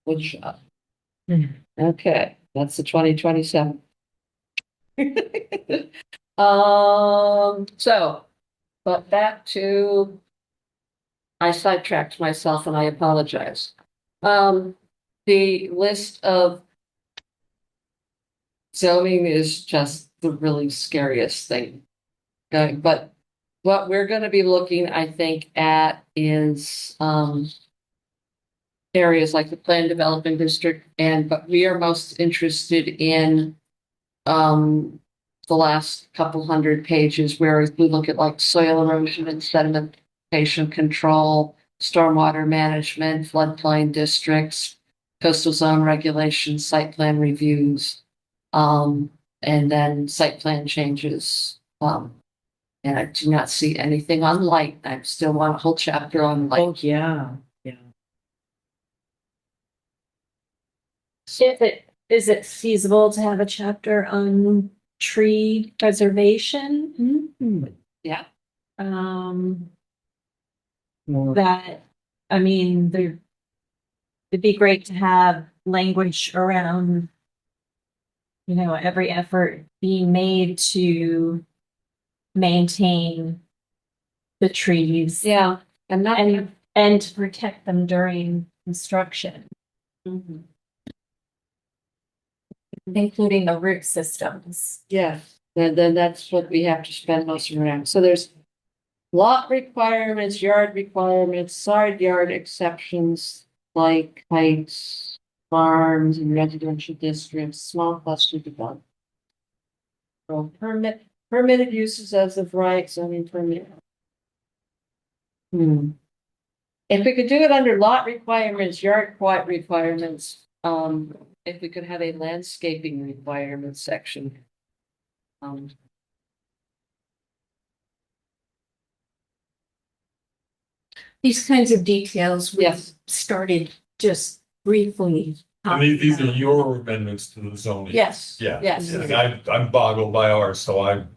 Wood shop. Okay, that's the 2027. So, but back to, I sidetracked myself and I apologize. The list of zoning is just the really scariest thing. Okay, but what we're gonna be looking, I think, at is, areas like the planned development district, but we are most interested in the last couple hundred pages where we look at like soil erosion and sedimentation control, stormwater management, floodplain districts, coastal zone regulations, site plan reviews, and then site plan changes. And I do not see anything on light. I still want a whole chapter on light. Oh, yeah, yeah. Is it feasible to have a chapter on tree preservation? Yeah. That, I mean, it'd be great to have language around, every effort being made to maintain the trees. Yeah, and not. And to protect them during construction, Mhm. including the root systems. Yes, then that's what we have to spend most of our time. So there's lot requirements, yard requirements, side yard exceptions like heights, farms and residential districts, small cluster development. Permitted uses as of right, zoning permit. If we could do it under lot requirements, yard requirements, if we could have a landscaping requirements section. These kinds of details we Yes. started just briefly. And these are your amendments to the zoning. Yes. Yeah. Yes. And I'm boggled by ours, so I'm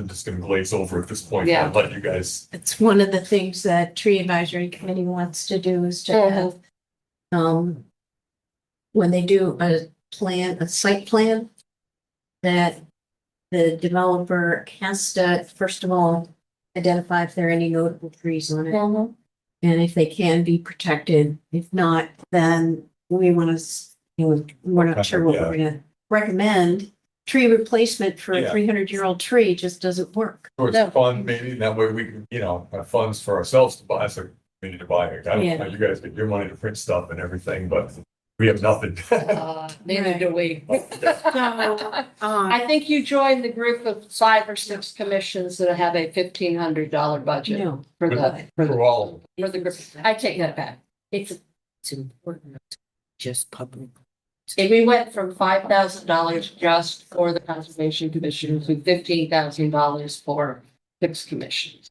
just gonna glaze over at this point Yeah. and let you guys. It's one of the things that tree advisory committee wants to do is to have, when they do a site plan, that the developer has to, first of all, identify if there are any notable trees on it. And if they can be protected, if not, then we want to, we're not sure what we're gonna recommend. Tree replacement for a Yeah. 300-year-old tree just doesn't work. Towards No. fund, maybe, that way we can, have funds for ourselves to buy, so we need to buy it. I don't know how you guys get your money to print stuff and everything, but We have nothing. Neither do we. So, I think you joined the group of 5 or 6 commissions that have a $1,500 budget No. for the, For all of them. for the group. I take that back. it's important, to just public. If we went from $5,000 just for the Conservation Commission to $15,000 for 6 commissions.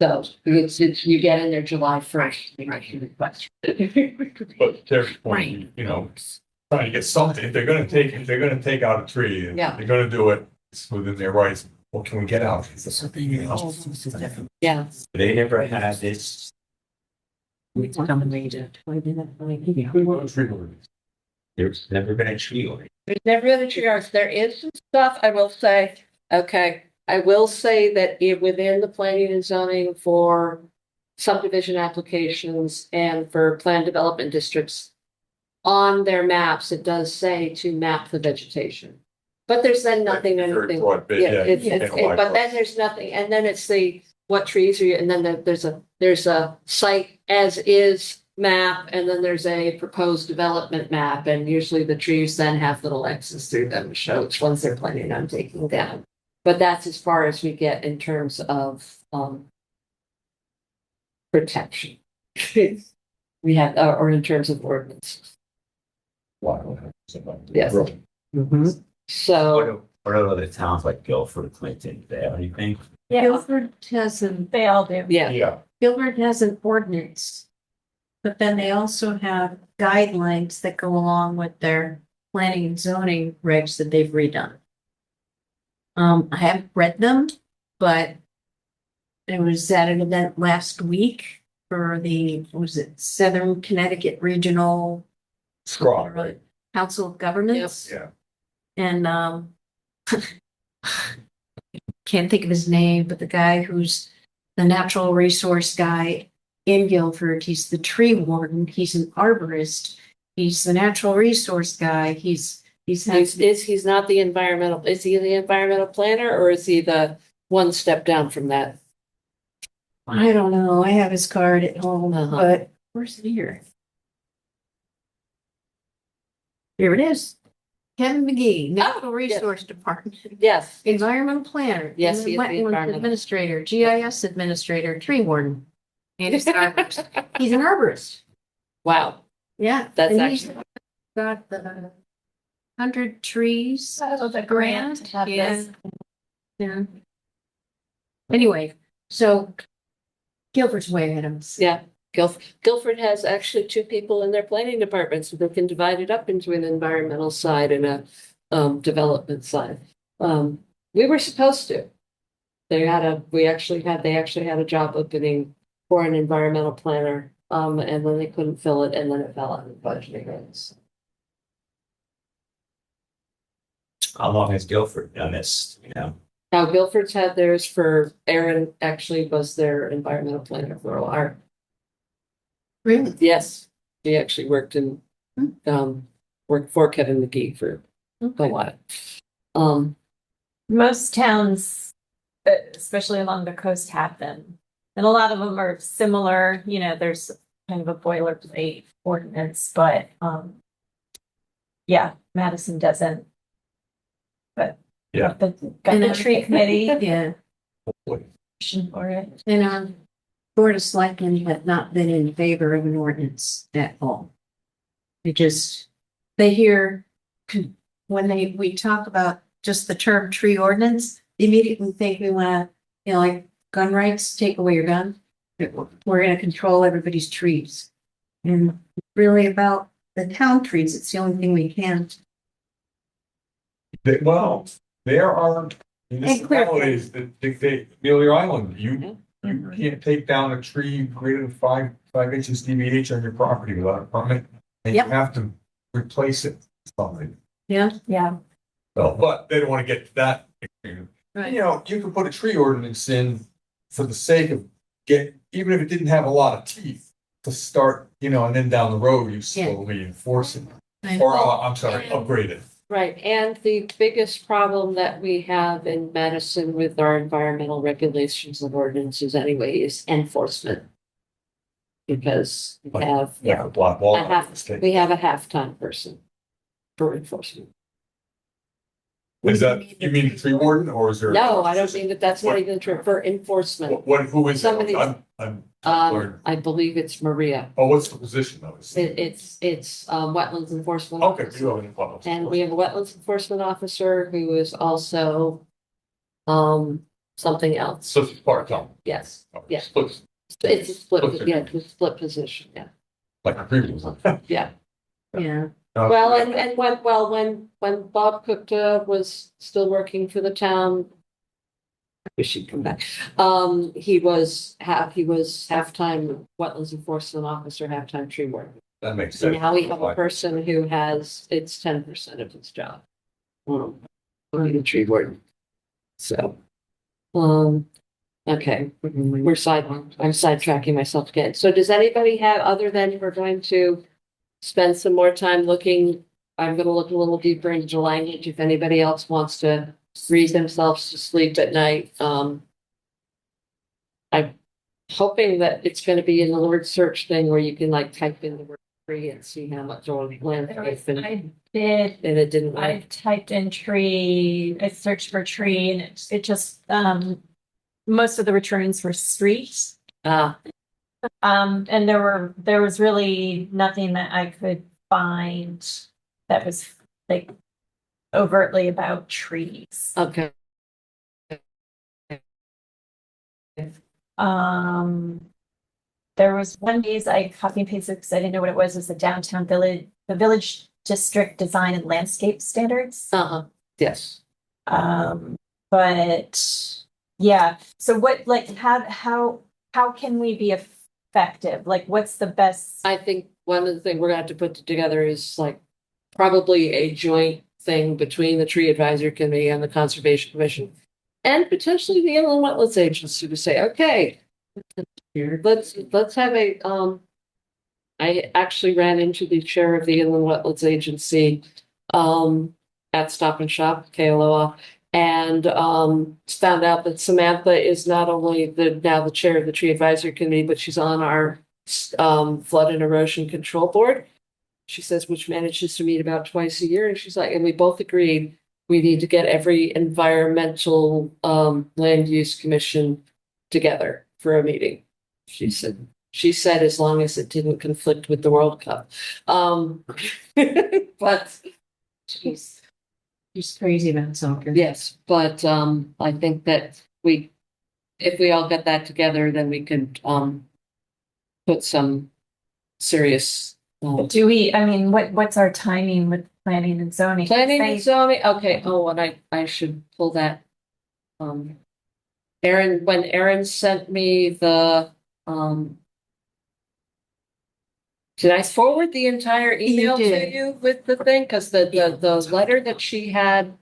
So it's you get in there July 1st. But Terry's point, you know, trying to get something, if they're gonna take out a tree, and Yeah. they're gonna do it, it's within their rights, what can we get out? So then it's a different. Yeah. They never had this, It's dominated. there's never been a tree order. There's never been a tree arts. There is some stuff I will say, okay, I will say that within the planning and zoning for subdivision applications and for plan development districts, on their maps, it does say to map the vegetation. But there's then nothing, Very anything. broad bit, Yeah, you can't apply but for then it. there's nothing, and then it's what trees are you, and then there's a site as is map, and then there's a proposed development map, and usually the trees then have little X's through them to show which ones they're planning on taking down. But that's as far as we get in terms of protection. We have, or in terms of ordinance. Yes. Mhm. So, What are other towns like Guilford, Clinton, Vale, anything? Yeah, Guilford has an, they all do. yeah, Yeah, Guilford has an ordinance. But then they also have guidelines that go along with their planning and zoning regs that they've redone. I haven't read them, but it was at an event last week for what was it, Southern Connecticut Regional Scrub, right? Council of Governments. Yeah. And can't think of his name, but the guy who's the natural resource guy in Guilford, he's the tree warden, he's an arborist, he's the natural resource guy, he's he's not the environmental, is he the environmental planner or is he the one step down from that? I don't know, I have his card at home, Uh-huh. but where's it here? Here it is. Kevin McGee, Natural yes. Resource Department. Yes, Environmental planner. Yes, he is the Wetlands environmental. Administrator, GIS administrator, tree warden. And he's an arborist. He's an arborist. wow, Yeah. That's and he's actually- got the 100 trees. Oh, the grant to have Yeah. this. Yeah. Anyway, so Guilford's way ahead of us. yeah. Guilford has actually 2 people in their planning department, so they can divide it up into an environmental side and a development side. We were supposed to. They actually had a job opening for an environmental planner, and then they couldn't fill it, and then it fell out of budget again. So, How long has Guilford done this, you know? now Guilford's had theirs for, Aaron actually was their environmental planner for a while. Really? Yes, he actually worked for Kevin McGee for a while. Most towns, especially along the coast, have them. And a lot of them are similar, you know, there's kind of a boilerplate ordinance, but yeah, Madison doesn't. But Yeah. got the tree committee Yeah. Hopefully. for it. And Board of Selectmen have not been in favor of an ordinance at all. They hear, when we talk about just the term tree ordinance, they immediately think we want to, like gun rights, take away your gun. We're going to control everybody's trees. And really about the town trees, it's the only thing we can. Well, there are municipalities that dictate Amelia Island, you can't take down a tree greater than 5 inches DBH on your property without a permit. And you Yep. have to replace it with something. Yeah. Yeah. Well, but they don't want to get to that extreme. Right. You know, you could put a tree ordinance in for the sake of even if it didn't have a lot of teeth, to start, you know, and then down the road, you slowly enforce it. Or, I'm sorry, upgrade it. Right, and the biggest problem that we have in Madison with our environmental regulations and ordinances anyway is enforcement. because we Like, have, Yeah, block wall. I have, we have a half-time person for enforcement. Is that, you mean the tree warden or is there? No, I don't mean that, that's not even true, for enforcement. Who is Somebody- it? I'm learning. I believe it's Maria. Oh, what's the position though? It's wetlands enforcement. Okay, officer. you have any problems? And we have a wetlands enforcement officer who is also something else. So it's part-time. Yes, Okay, yeah. split, It's a split, Okay. yeah, it's a split position, yeah. like a previous one. Yeah. Yeah. Well, and when Bob Cookta was still working for the town. I wish he'd come back. He was half-time wetlands enforcement officer, half-time tree warden. That makes And sense. now we have a person who has, it's 10% of his job. Will be the tree warden. So, okay, I'm sidetracking myself again. So does anybody have, other than we're going to spend some more time looking, I'm gonna look a little deeper into language, if anybody else wants to read themselves to sleep at night. I'm hoping that it's gonna be in the word search thing where you can like type in the word tree and see how much on landscape and I did, it didn't I work. typed in tree, I searched for tree and it just, most of the returns were streets. And there was really nothing that I could find that was like overtly about trees. Okay. There was one piece I copy and pasted because I didn't know what it was the downtown village, the village district design and landscape standards. Yes. But yeah, so what, like, how can we be effective? Like, what's the best? I think one of the things we're gonna have to put together is like probably a joint thing between the tree advisory committee and the conservation commission. And potentially the inland wetlands agency to say, okay, let's have a, I actually ran into the chair of the inland wetlands agency, at Stop and Shop, KLOA, and, found out that Samantha is not only now the chair of the tree advisory committee, but she's on our, flood and erosion control board. She says, which manages to meet about twice a year. And she's like, and we both agreed we need to get every environmental land use commission together for a meeting. She said as long as it didn't conflict with the World Cup. But She's crazy about soccer. yes, but I think that if we all get that together, then we could put some serious Do we, I mean, what's our timing with planning and zoning? planning Say- and zoning. Okay, oh, and I should pull that. When Erin sent me the did I forward the entire email to did. you with the thing? Because the letter that she had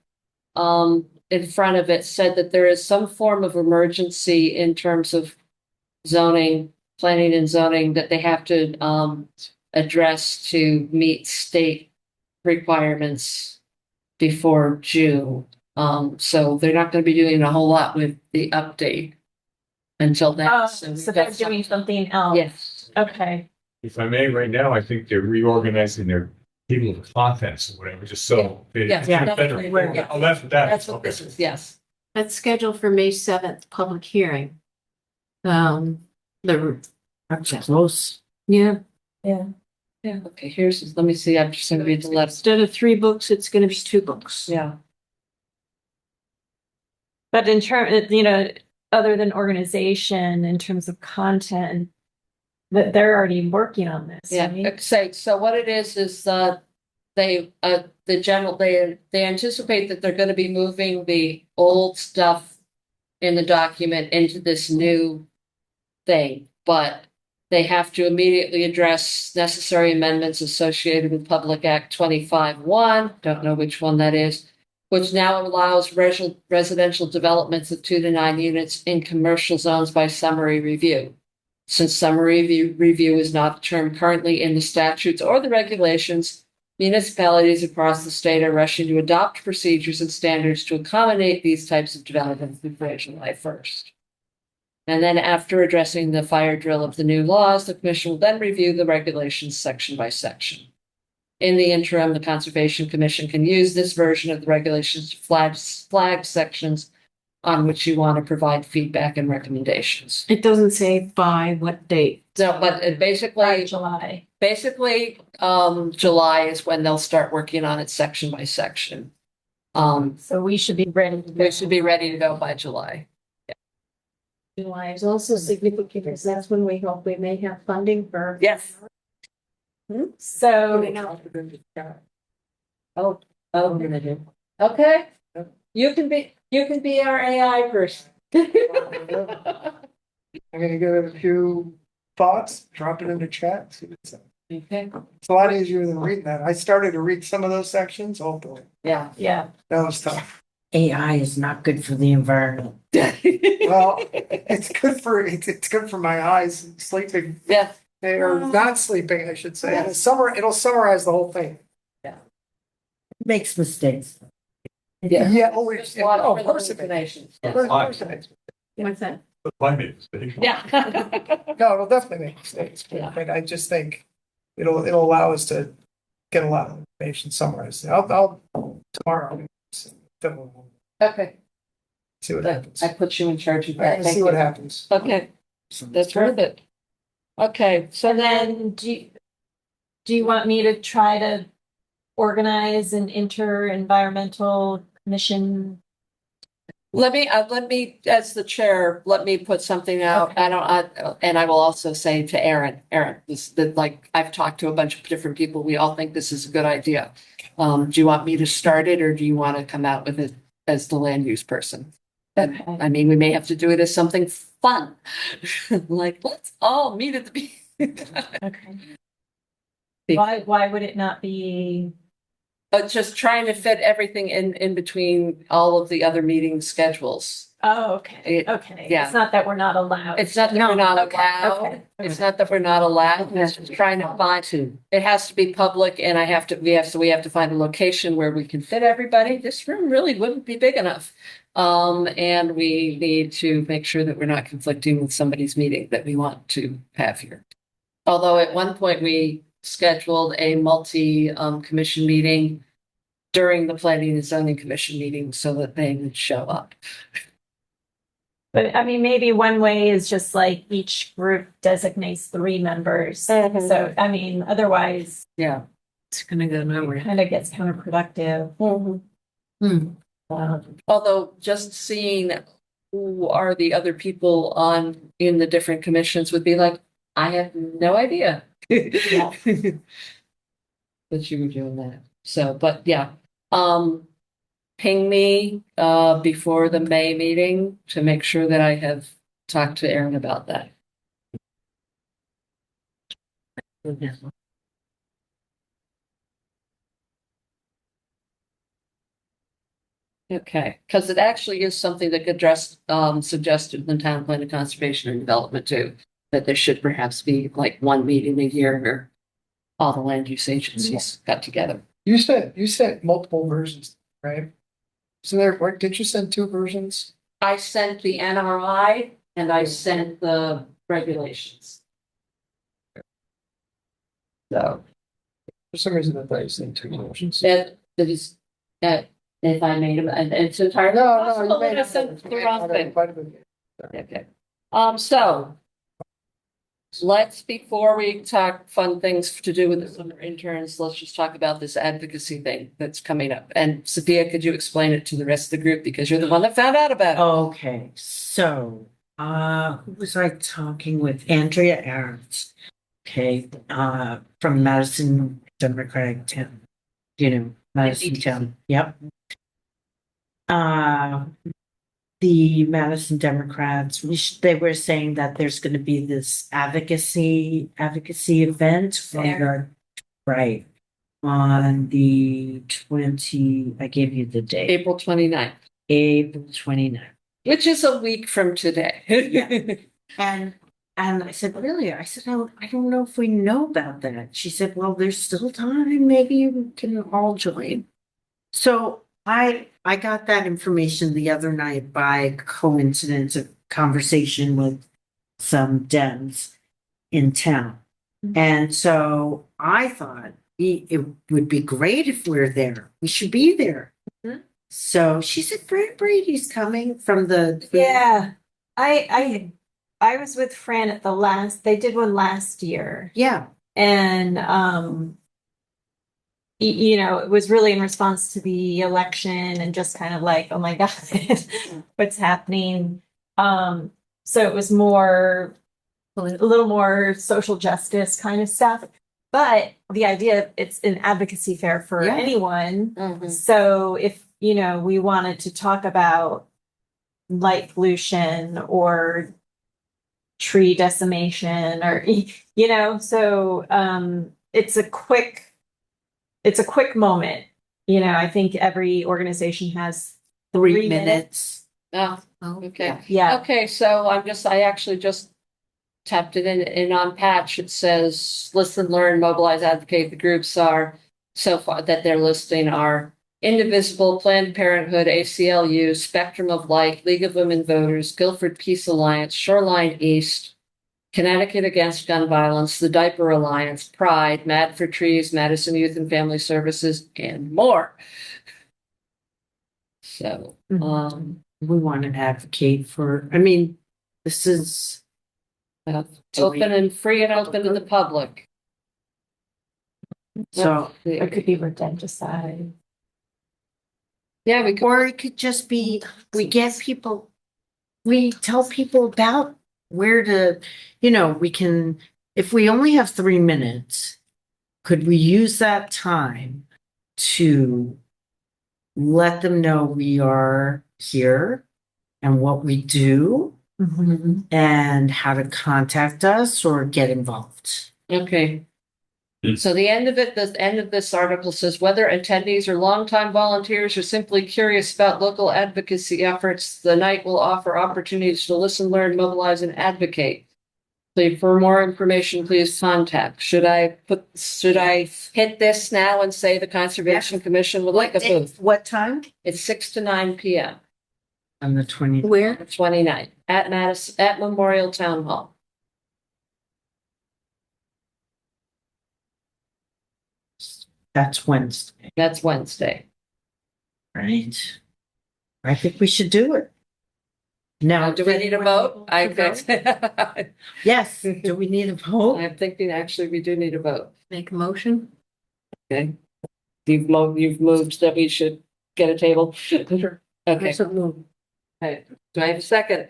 in front of it said that there is some form of emergency in terms of zoning, planning and zoning that they have to address to meet state requirements before June. So they're not going to be doing a whole lot with the update until Oh, that. so they're doing something else. Yes. Okay. If I may, right now, I think they're reorganizing their table of contents or whatever, just so. Yeah, it's yeah, better. that's what we're- Oh, that's what that That's is. what Okay. this is, yes. That's scheduled for May 7th, public hearing. Close. Yeah, Yeah. Yeah, okay, let me see, I'm just gonna read the letter. instead of 3 books, it's gonna be 2 books. Yeah. But in terms, other than organization, in terms of content, that they're already working on this, Yeah, right? so what it is they anticipate that they're gonna be moving the old stuff in the document into this new thing, but they have to immediately address necessary amendments associated with Public Act 25-1, don't know which one that is, which now allows residential developments of 2 to 9 units in commercial zones by summary review. Since summary review is not a term currently in the statutes or the regulations, municipalities across the state are rushing to adopt procedures and standards to accommodate these types of developments before July 1st. And then after addressing the fire drill of the new laws, the commission will then review the regulations section by section. In the interim, the Conservation Commission can use this version of the regulations to flag sections on which you want to provide feedback and recommendations. It doesn't say by what date. So, but it By basically, July. July is when they'll start working on it section by section. So we should be ready. They should be ready to go by July. July is also significant because that's when we hope we may have funding for. Yes. So Oh, okay. You can be our AI person. I'm gonna give it a few thoughts, drop it in the chat. See what it says. Okay, It's a lot easier than reading that. I started to read some of those sections. Oh boy, yeah. yeah, that was tough. AI is not good for the environment. Well, it's good for my eyes sleeping. Yeah, Or not sleeping, I should say. Yes. It'll summarize the whole thing. Makes mistakes. yeah. Yeah, oh, it's, A lot oh, of of course it is. information. Of course it is. What's that? But my mistake. Yeah. No, it'll definitely make mistakes, Yeah. but I just think it'll allow us to get a lot of information summarized. I'll tomorrow, see Okay, what happens. I put you in charge of I that. can Thank see what you. happens. Okay, that's worth it. Okay, so and then, then do you want me to try to organize an inter-environmental commission? let me, as the chair, let me put something out. Okay. And I will also say to Aaron, like, I've talked to a bunch of different people. We all think this is a good idea. Do you want me to start it or do you want to come out with it as the land use person? Okay. I mean, we may have to do it as something fun. Like, let's all meet at the beach. Okay. Why would it not be? But just trying to fit everything in between all of the other meeting schedules. Oh, okay, It- okay. yeah. It's not that we're not allowed. It's not that we're not Okay, allowed. okay. It's not that we're not allowed. It's just trying to find. It has to be public and we have to find a location where we can fit everybody. This room really wouldn't be big enough. And we need to make sure that we're not conflicting with somebody's meeting that we want to have here. Although at one point we scheduled a commission meeting during the planning and zoning commission meeting so that they would show up. But I mean, maybe one way is just like each group designates 3 members. Mhm. So, I mean, otherwise Yeah. It's gonna go nowhere. it kind of gets counterproductive. Although just seeing who are the other people in the different commissions would be like, I have no idea. Yeah. That you were doing that. So, but yeah, ping me before the May meeting to make sure that I have talked to Aaron about that. Okay, because it actually is something that could address suggested in the town plan of conservation and development too, that there should perhaps be like one meeting a year where all the land use agencies got together. You sent multiple versions, right? So did you send 2 versions? I sent the NRI and I sent the regulations. So For some reason, I thought you sent 2 versions. that is that if I made them, and it's entirely No, possible you that made I sent the wrong thing. it. Okay. So let's, before we talk fun things to do with the summer interns, let's just talk about this advocacy thing that's coming up. And Sophia, could you explain it to the rest of the group because you're the one that found out about it? Okay, so, who was I talking with? Andrea Ahrens. Okay, from Madison Democratic Town, Madison Town, yep. The Madison Democrats, they were saying that there's gonna be this advocacy event right, on the 20, I gave you the date, April 29th, April 29th. which is a week from today. And I said, really? I said, I don't know if we know about that. She said, well, there's still time. Maybe you can all join. So I got that information the other night by coincidence. conversation with some Dems in town. And so I thought it would be great if we're there. We should be there. Mhm. So she said, Fran Brady's coming from the. Yeah, I was with Fran at they did one last year, Yeah. and you know, it was really in response to the election and just kind of like, oh my God, what's happening? So it was more, a little more social justice kind of stuff. But the idea, it's an advocacy fair for Yeah. anyone. Mhm. So if, you know, we wanted to talk about light pollution or tree decimation or, you know, so it's a quick moment. You know, I think every organization has 3 minutes. Oh, Oh, okay. Yeah. Okay, so I actually just tapped it in on Patch. It says listen, learn, mobilize, advocate. The groups are so far that they're listing are Indivisible, Planned Parenthood, ACLU, Spectrum of Light, League of Women Voters, Guilford Peace Alliance, Shoreline East, Connecticut Against Gun Violence, the Diaper Alliance, Pride, Mad for Trees, Madison Youth and Family Services, and more. So, We want to advocate for, I mean, this is. open and free and open to the public. So, It could be rodenticide. Yeah, we could. or it could just be, we tell people about where to, you know, we can, if we only have 3 minutes, could we use that time to let them know we are here and what we do and how to contact us or get involved? Okay. So the end of this article says whether attendees are longtime volunteers or simply curious about local advocacy efforts, the night will offer opportunities to listen, learn, mobilize, and advocate. For more information, please contact. Should I hit this now and say the Conservation Commission would like a booth? What time? It's 6 to 9 p.m. On the 20th. where? 29th at Madison at Memorial Town Hall. That's Wednesday, That's Wednesday. right? I think we should do it. Now, Do we need a vote? Yes, do we need a vote? I'm thinking actually we do need a vote. Make a motion? Okay. You've moved that we should get a table. Okay. So moved. Okay. Do I have a second?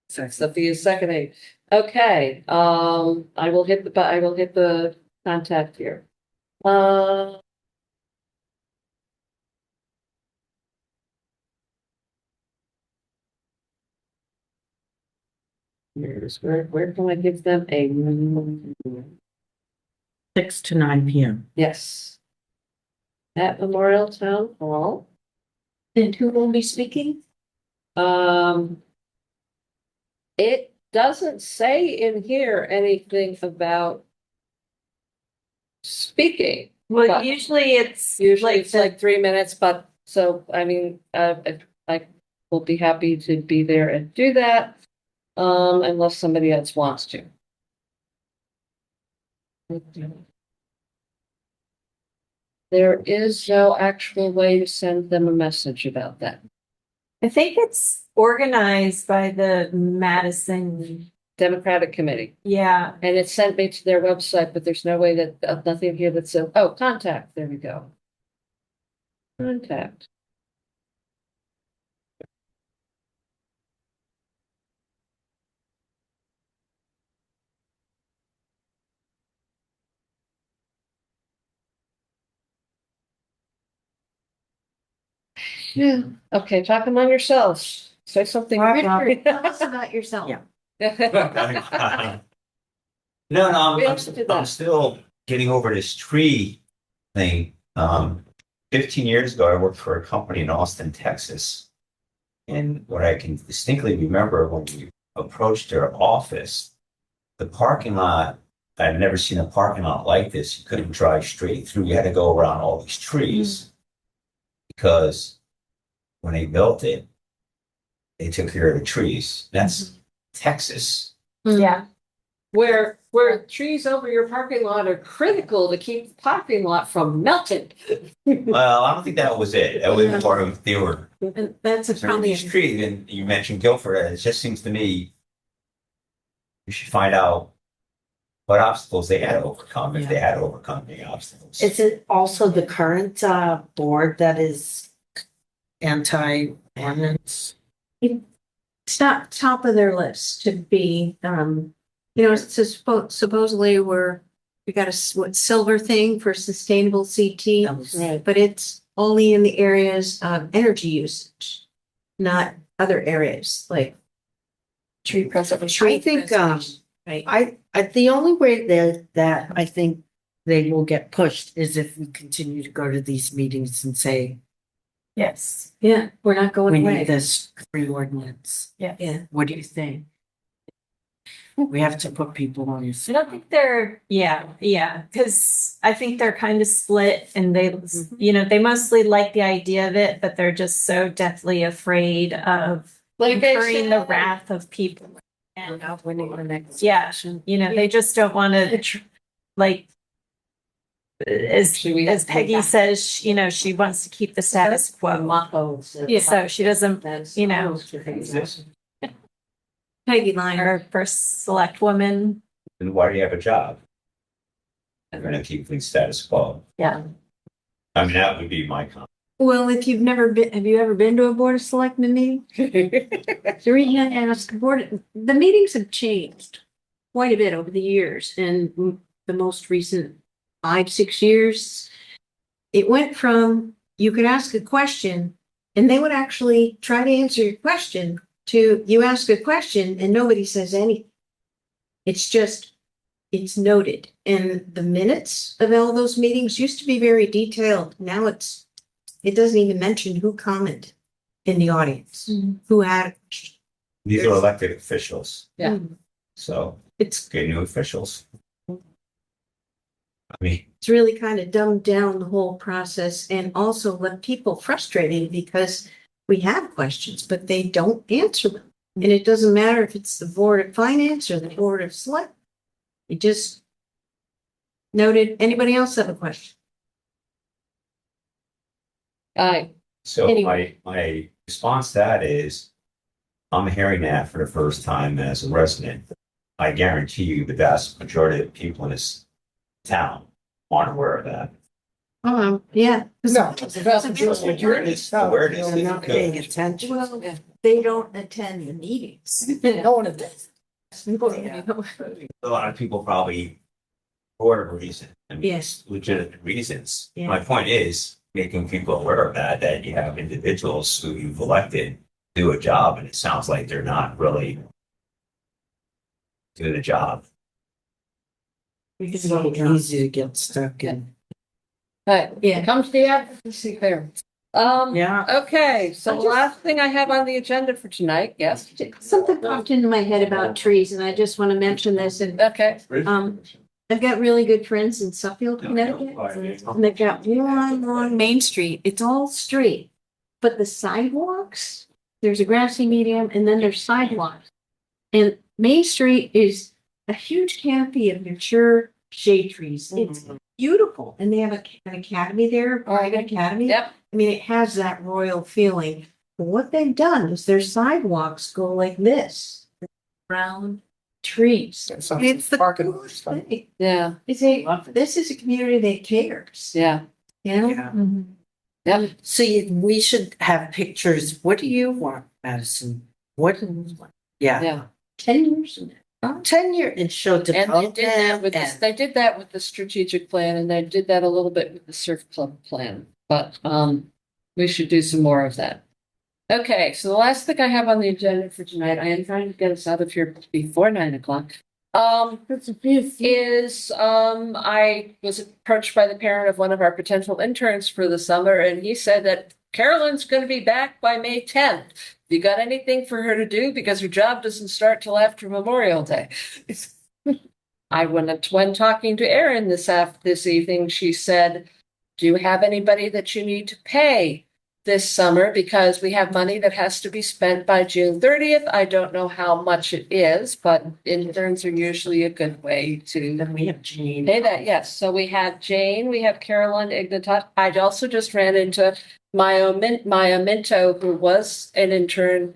Sophia's seconding. Okay. I will hit the contact here. Where can I give them a 6 to 9 p.m. yes? At Memorial Town Hall. And who will be speaking? It doesn't say in here anything about speaking. Well, But usually it's It's like 3 minutes, but so, I mean, I will be happy to be there and do that. Unless somebody else wants to. There is no actual way to send them a message about that. I think it's organized by the Madison. Democratic Committee. Yeah. And it sent me to their website, but there's no way that, nothing here that says, oh, contact, there we go. Contact. Yeah, okay, talk among yourselves. Say something. Richard, tell us about yourself. Yeah. No, We have to do that. I'm still getting over this tree thing. 15 years ago, I worked for a company in Austin, Texas. And what I can distinctly remember when we approached their office, the parking lot, I've never seen a parking lot like this. You couldn't drive straight through. You had to go around all these trees because when they built it, they took care of the trees. That's Texas. Yeah. Where trees over your parking lot are critical to keep the parking lot from melting. Well, I don't think that was it. That was more of they were And that's a so probably, these trees, and you mentioned Guilford. It just seems to me we should find out what obstacles they had to overcome if they had to overcome the obstacles. Is it also the current board that is anti-ordinance? it's not top of their list to be, supposedly we got what silver thing for sustainable CT, Right. but it's only in the areas of energy usage, not other areas like Tree preservation. I think, right? the only way that I think they will get pushed is if we continue to go to these meetings and say, Yes. Yeah, we're not we going need away. this free ordinance. Yeah. What do you think? We have to put people on your. I don't think they're, yeah, because I think they're kind of split and they, they mostly like the idea of it, but they're just so deathly afraid of incurring the wrath of people. We're not winning the next Yeah. election. They just don't want to, like, as Peggy says, she wants to keep the status quo. So she doesn't, Peggy line. her first select woman. And why do you have a job? I'm going to keep things status quo. Yeah. I mean, that would be my comment. Well, if you've never been, have you ever been to a board of selectmen meeting? The reason I ask, the meetings have changed quite a bit over the years, and the most recent 5-6 years, it went from you could ask a question and they would actually try to answer your question to you ask a question and nobody says anything. It's noted. And the minutes of all those meetings used to be very detailed. Now it doesn't even mention who commented in the audience, who had a question. These are elected officials. Yeah. So It's get new officials. I mean, it's really kind of dumbed down the whole process and also left people frustrated because we have questions, but they don't answer them. And it doesn't matter if it's the Board of Finance or the Board of Select. It just noted, anybody else have a question? so Anyway. my response to that is I'm hearing that for the first time as a resident. I guarantee you the vast majority of people in this town aren't aware of that. Yeah. No, it's the vast majority of Awareness, awareness They're is not paying good. attention. Well, they don't attend the meetings. No one does. A lot of people probably for a reason. I mean, Yes. legitimate reasons. Yeah. My point is making people aware of that you have individuals who you've elected do a job, and it sounds like they're not really doing the job. It's so easy to get stuck in. Yeah. Comes the advocacy fair. Yeah. Okay, so the last thing I have on the agenda for tonight, yes? Something popped into my head about trees and I just want to mention this and Okay. I've got really good friends in Suffield, Connecticut. And they've got one long Main Street. It's all straight. But the sidewalks, there's a grassy medium and then there's sidewalks. And Main Street is a huge canopy of mature shade trees. It's beautiful. And they have an academy there, a private academy. Yep. I mean, it has that royal feeling. But what they've done is their sidewalks go like this. Round trees. It's the coolest thing. Yeah, This is a community that cares. yeah, You know? Yeah. yep. See, we should have pictures. What do you want, Madison? What? Yeah. Yeah. 10 years. 10 year and show And they did that development. with this, they did that with the strategic plan and they did that a little bit with the surf club plan, but we should do some more of that. Okay, so the last thing I have on the agenda for tonight, I am trying to get us out of here before 9:00. Is I was approached by the parent of one of our potential interns for the summer, and he said that Carolyn's going to be back by May 10th. You got anything for her to do? Because her job doesn't start till after Memorial Day. When talking to Erin this evening, she said, "Do you have anybody that you need to pay this summer because we have money that has to be spent by June 30th. I don't know how much it is, but interns are usually a good way to Then we have Jean. pay that. Yes. So we have Jane, we have Carolyn Ignatot. I also just ran into Maya Minto, who was an intern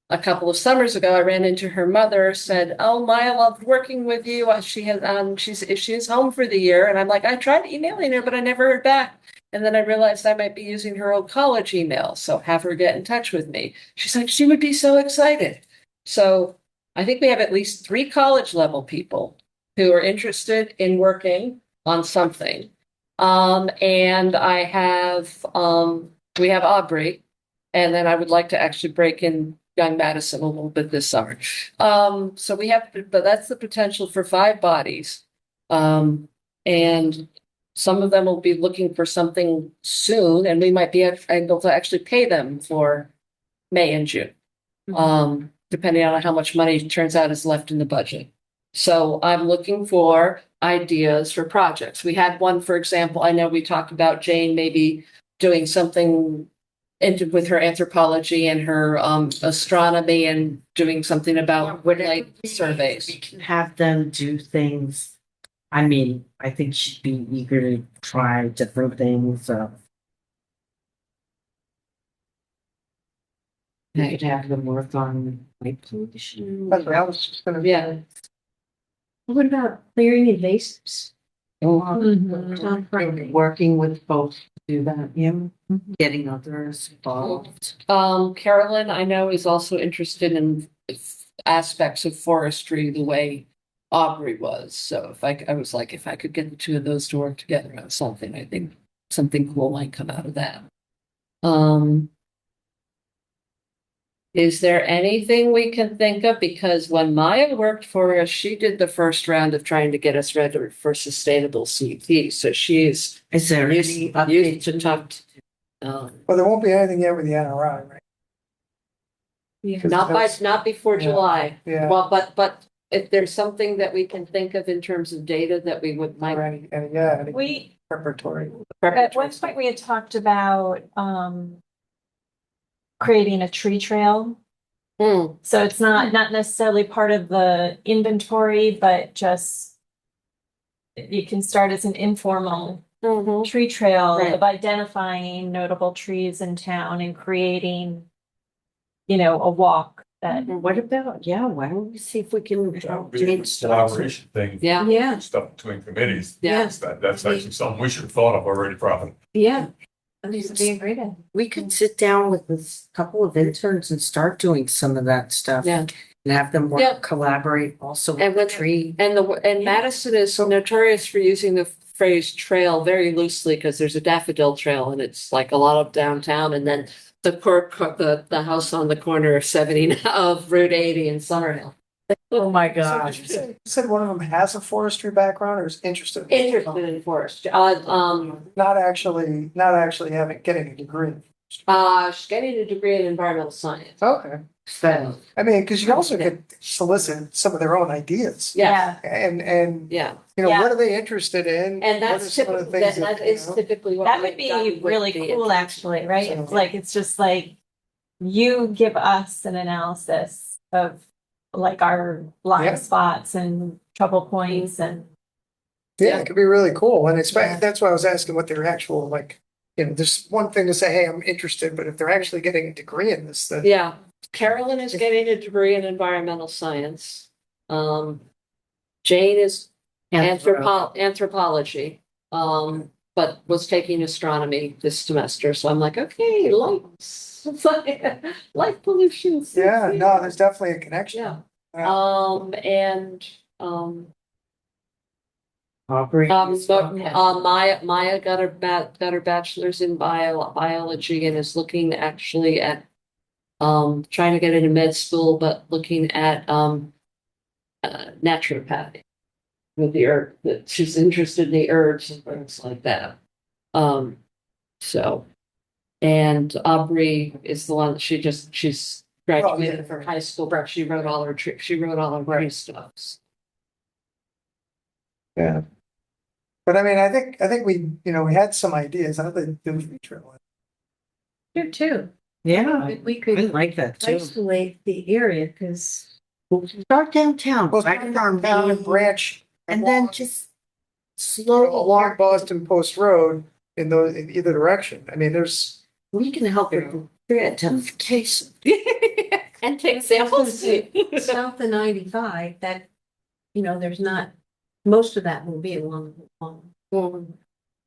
a couple of summers ago. I ran into her mother, said, "Oh, Maya loved working with you. She has she's home for the year." And I'm like, I tried emailing her, but I never heard back. And then I realized I might be using her old college email. So have her get in touch with me. She's like, she would be so excited. So I think we have at least 3 college level people who are interested in working on something. And I have, we have Aubrey, and then I would like to actually break in young Madison a little bit this summer. So we have, but that's the potential for 5 bodies. And some of them will be looking for something soon, and we might be able to actually pay them for May and June, depending on how much money turns out is left in the budget. So I'm looking for ideas for projects. We had one, for example, I know we talked about Jane maybe doing something with her anthropology and her astronomy and doing something about like surveys. We can have them do things. I mean, I think she'd be eager to try different things. I could have them work on light pollution. But I was just gonna. Yeah. What about clearing invasives? Working with folks to do that, getting others involved. Carolyn, I know, is also interested in aspects of forestry the way Aubrey was. So if I was like, if I could get the 2 of those to work together on something, I think something cool might come out of that. Is there anything we can think of? Because when Maya worked for us, she did the first round of trying to get us ready for sustainable CP. So she's Is there any used updates to talk to, Well, there won't be anything yet with the NRI, right? Yeah. 'Cause not that's- before Yeah. July. Yeah. Well, but if there's something that we can think of in terms of data that we would might Right, and yeah, and We, preparatory. at one point, we had talked about, creating a tree trail. Hmm. So it's not necessarily part of the inventory, but just you can start as an informal Mhm. tree trail Right. of identifying notable trees in town and creating, you know, a walk that. What about, why don't we see if we can That would help be a Jane good start some- collaboration thing. Yeah. Yeah, Stuff between committees. Yeah. That's actually something we should have thought of already, probably. yeah. This would be a great idea. We could sit down with this couple of interns and start doing some of that stuff. Yeah. And have them Yeah. collaborate also And with with- the tree. And Madison is notorious for using the phrase trail very loosely because there's a daffodil trail and it's like a lot of downtown, and then the house on the corner of 70 of Route 80 in Summerhill. Oh my So did you said one of them has a forestry background or is interested? Interested in forest. Not actually getting a degree. She's getting a degree in environmental science. Okay. So, I mean, because you also could solicit some of their own ideas. yeah, And, yeah. you know, Yeah. what are they interested in? And What are that's some of the typically, things that you is know? typically what That we've would be done with really the- cool, actually, right? So- It's like, it's just like, you give us an analysis of like our Yeah. blind spots and trouble points and. Yeah, it could be really cool. And it's, Yeah. that's why I was asking what their actual, like, you know, there's one thing to say, hey, I'm interested, but if they're actually getting a degree in this, then. Yeah, Carolyn is getting a degree in environmental science. Jane is anthropology, but was taking astronomy this semester. So I'm like, okay, light pollution. Yeah, no, there's definitely a connection. Yeah. Yeah. Aubrey. Maya got her bachelor's in biology and is looking actually at trying to get into med school, but looking at naturopathy with the herb. That she's interested in the herbs and things like that. So, and Aubrey is the one that she's graduated from high school, but she wrote all her tree stuff. Yeah. But I mean, I think we, you know, we had some ideas. I think the tree trail. Here too. Yeah, We I could like that too. isolate the area because Start downtown, Well, right in our down and main, branch. and then just You know, slowly. along Boston Post Road in either direction. I mean, there's, We can help with identification. And take samples. south of 95, that, there's not, most of that will be along.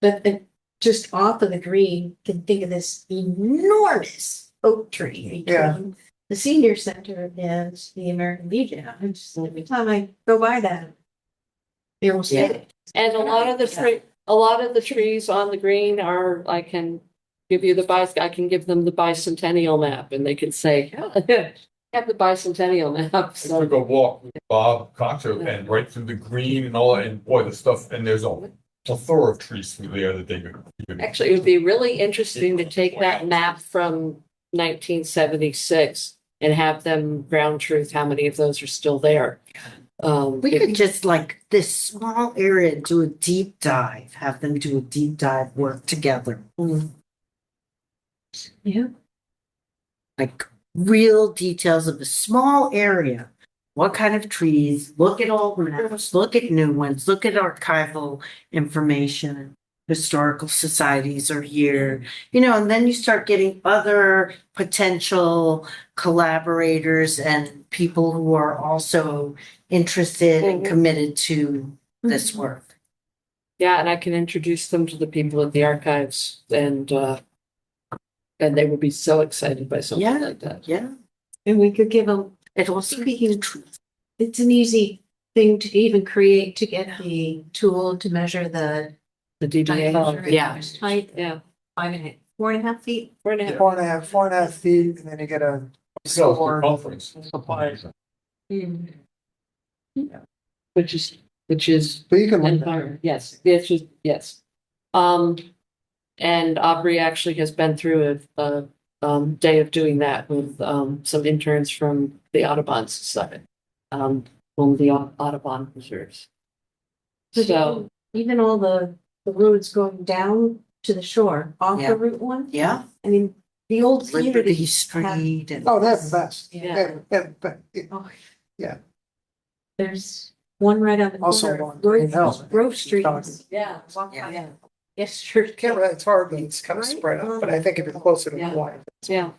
But just off of the green, can think of this enormous oak tree between the senior center and the American Legion. And just every time I go by that, they will say, And a lot of the trees on the green are, I can give them the bicentennial map and they can say, have the bicentennial map. I took a walk with Bob Coxer and right through the green and all that, and boy, the stuff, and there's a plethora of trees through there that they could. Actually, it would be really interesting to take that map from 1976 and have them ground truth how many of those are still there. We could just like this small area, do a deep dive, have them do a deep dive, work together. yeah, Like real details of a small area. What kind of trees, look at old maps, look at new ones, look at archival information. Historical societies are here, and then you start getting other potential collaborators and people who are also interested and committed to this work. Yeah, and I can introduce them to the people at the archives and they would be so excited by something Yeah. like that. Yeah, and we could give them, it also speaking of trees, it's an easy thing to even create to get the tool to measure the The DDA. Yeah. height, Yeah. 4.5 feet. 4.5. 4.5 feet, and then you get a Circumference. supply. Which is But you can and look at fire. Yes, yes. And Aubrey actually has been through a day of doing that with some interns from the Audubon Society, from the Audubon Reserves. So Even all the roads going down to the shore off Yeah. of Route 1. yeah, I mean, the old Liberty communities Street and Oh, that's the best. Yeah. But Oh, Yeah. There's one right on the Also corner. along of Green Hill. Grove Street. yeah, Yeah. Yes, sure. It's hard, but it's kind of Right. spread out, but I think if you're closer to Yeah. one. yeah.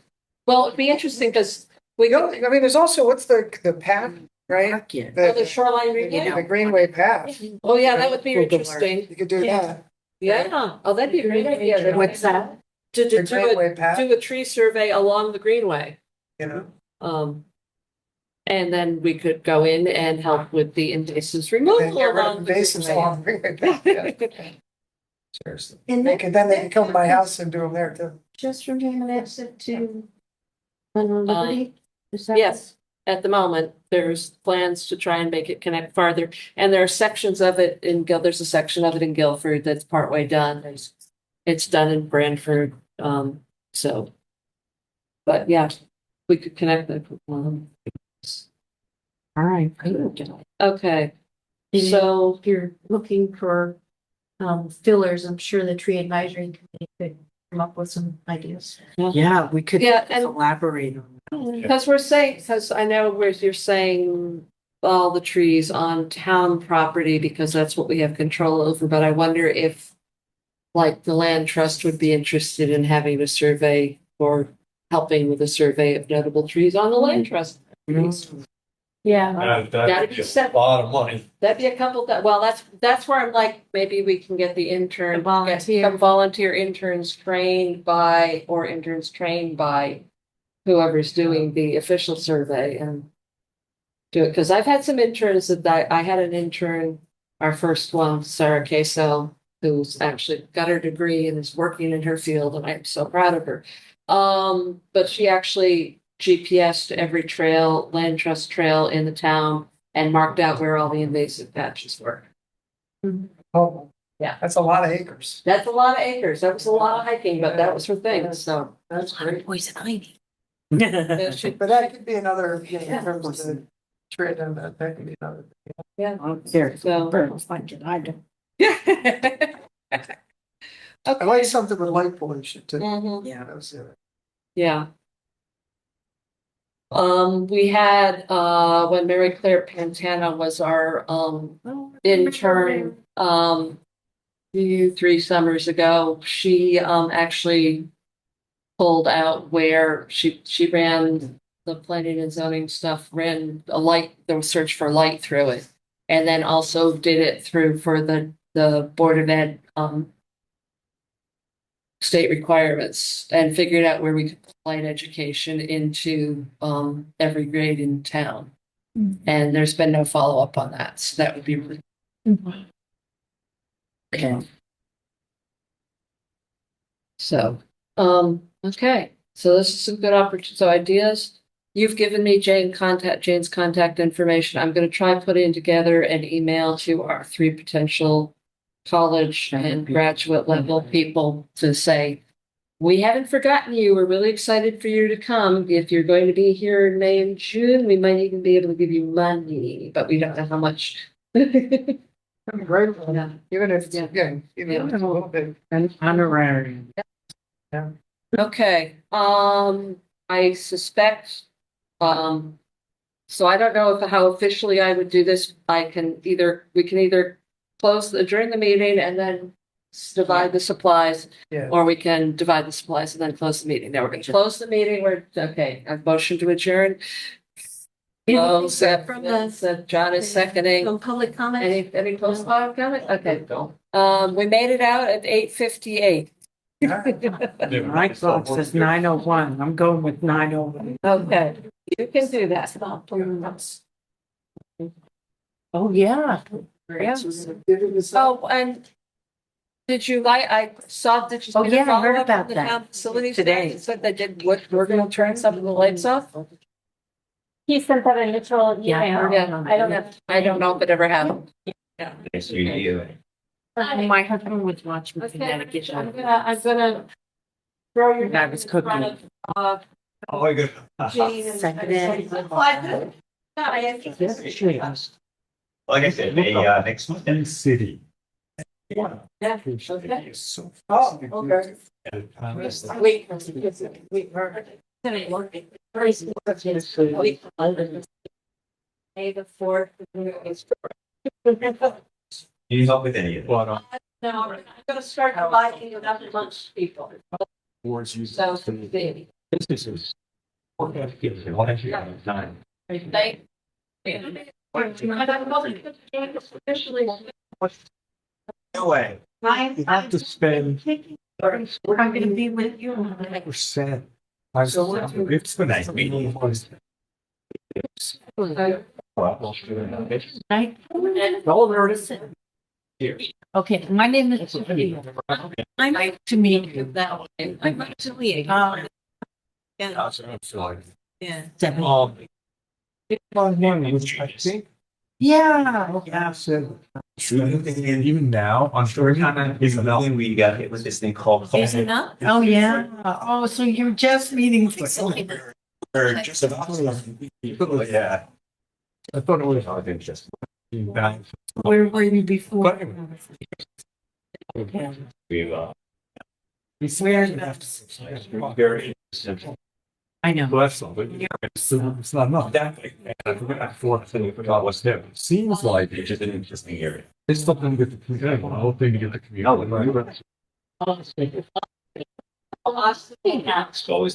Well, it'd be interesting because we I mean, there's also, what's the path, right? Park it. the shoreline review. The Greenway path. Oh, yeah, that would be Boulevard. interesting. You could do that. Yeah. Oh, that'd be a great idea. What's that? To The do Greenway path, a tree survey along the Greenway. you know. And then we could go in and help with the invasives And removal get rid along of the invasives Greenway. along Greenway path, yeah. Seriously. And Then they can come to my house and do them there too. just from an exit to Liberty. Is that- Yes, at the moment, there's plans to try and make it connect farther. And there are sections of it there's a section of it in Guilford that's partway done. It's done in Branford, so. But yeah, we could connect it. All right. Okay, And so, if you're looking for fillers, I'm sure the tree advisory committee could come up with some ideas. Yeah, we could Yeah, and- collaborate on that. because I know where you're saying all the trees on town property because that's what we have control over, but I wonder if like the land trust would be interested in having a survey or helping with a survey of notable trees on the land trust. Yeah. That'd be That'd be set- a lot of money. That'd be a couple that, well, that's where I'm like, maybe we can get the intern, The volunteer. get some volunteer interns trained by whoever's doing the official survey and do it. Cause I've had some interns I had an intern, our first one, Sarah Queso, who's actually got her degree and is working in her field and I'm so proud of her. But she actually GPS'd every trail, land trust trail in the town and marked out where all the invasive patches were. Oh. Yeah. That's a lot of acres. That's a lot of acres. That was a lot of hiking, but that was her thing, so. That's great. Poison ivy. Yeah, she- But that could be another, in terms of the tree, and that could be another. There, So- birds find it, I do. I like something with light pollution too. Mhm. Yeah. That was it. Yeah. We had, when Mary Claire Pantana was our, intern, 3 summers ago, she, actually pulled out where she ran the planning and zoning stuff, ran a light, the search for light through it. And then also did it through for the Board of Ed, state requirements and figured out where we could put light education into, every grade in town. And there's been no follow-up on that, so that would be really. Okay. So, okay, so this is some good opportunity, so ideas. You've given me Jane's contact information. I'm gonna try putting together an email to our 3 potential college and graduate level people to say, we haven't forgotten you. We're really excited for you to come. If you're going to be here in May and June, we might even be able to give you money, but we don't know how much. Right. Yeah. Even if, again, even if it's a little bit. An honorary. Okay, I suspect, so I don't know how officially I would do this. We can either adjourn the meeting and then divide the supplies, Yeah. or we can divide the supplies and then close the meeting. Now we're gonna close the meeting. I've motioned to adjourn. Close that From the- John is seconding. From public comment? Any close comment? Okay. We made it out at 8:58. My clock says 9:01. I'm going with 9:01. Okay, you can do that. Oh, yeah. Yeah. Oh, and did you did you? Oh, get a yeah, I heard follow-up about from the that town facilities today. guy? Said they did, we're gonna turn some of the lights off? He sent that initial Yeah. email. Yeah. I don't know if it ever happened. Nice to meet you. My husband was watching Connecticut. I'm gonna throw your. I was cooking. in front of, Oh, my God. Jane and- Seconded. Like I said, next month. City. Yeah, okay. So. Oh, okay. Wait. May the 4th. Do you help with any of it? But, No, I'm gonna start dividing it up amongst people. boards use. So, baby. Businesses. They. Officially. No way. You have to spend I'm going to be with you. percent. It's been nice meeting you. Right? Okay, my name is Sophia. I'm like to meet you that way. I'm actually, yeah. Yeah. I think. Yeah. Yeah. And even now, on short time, is enough. We got hit with this thing called. Is it not? Oh, yeah. Oh, so you're just meeting for. Or just about. Yeah. I thought it was. I think just. Where were you before? But anyway. Okay. We've, Where? very simple. I know. Bless them, but it's not enough. Exactly. And I forgot what's there. It seems like It's just an interesting area. it's something to get the community, the whole thing to get the community. It's always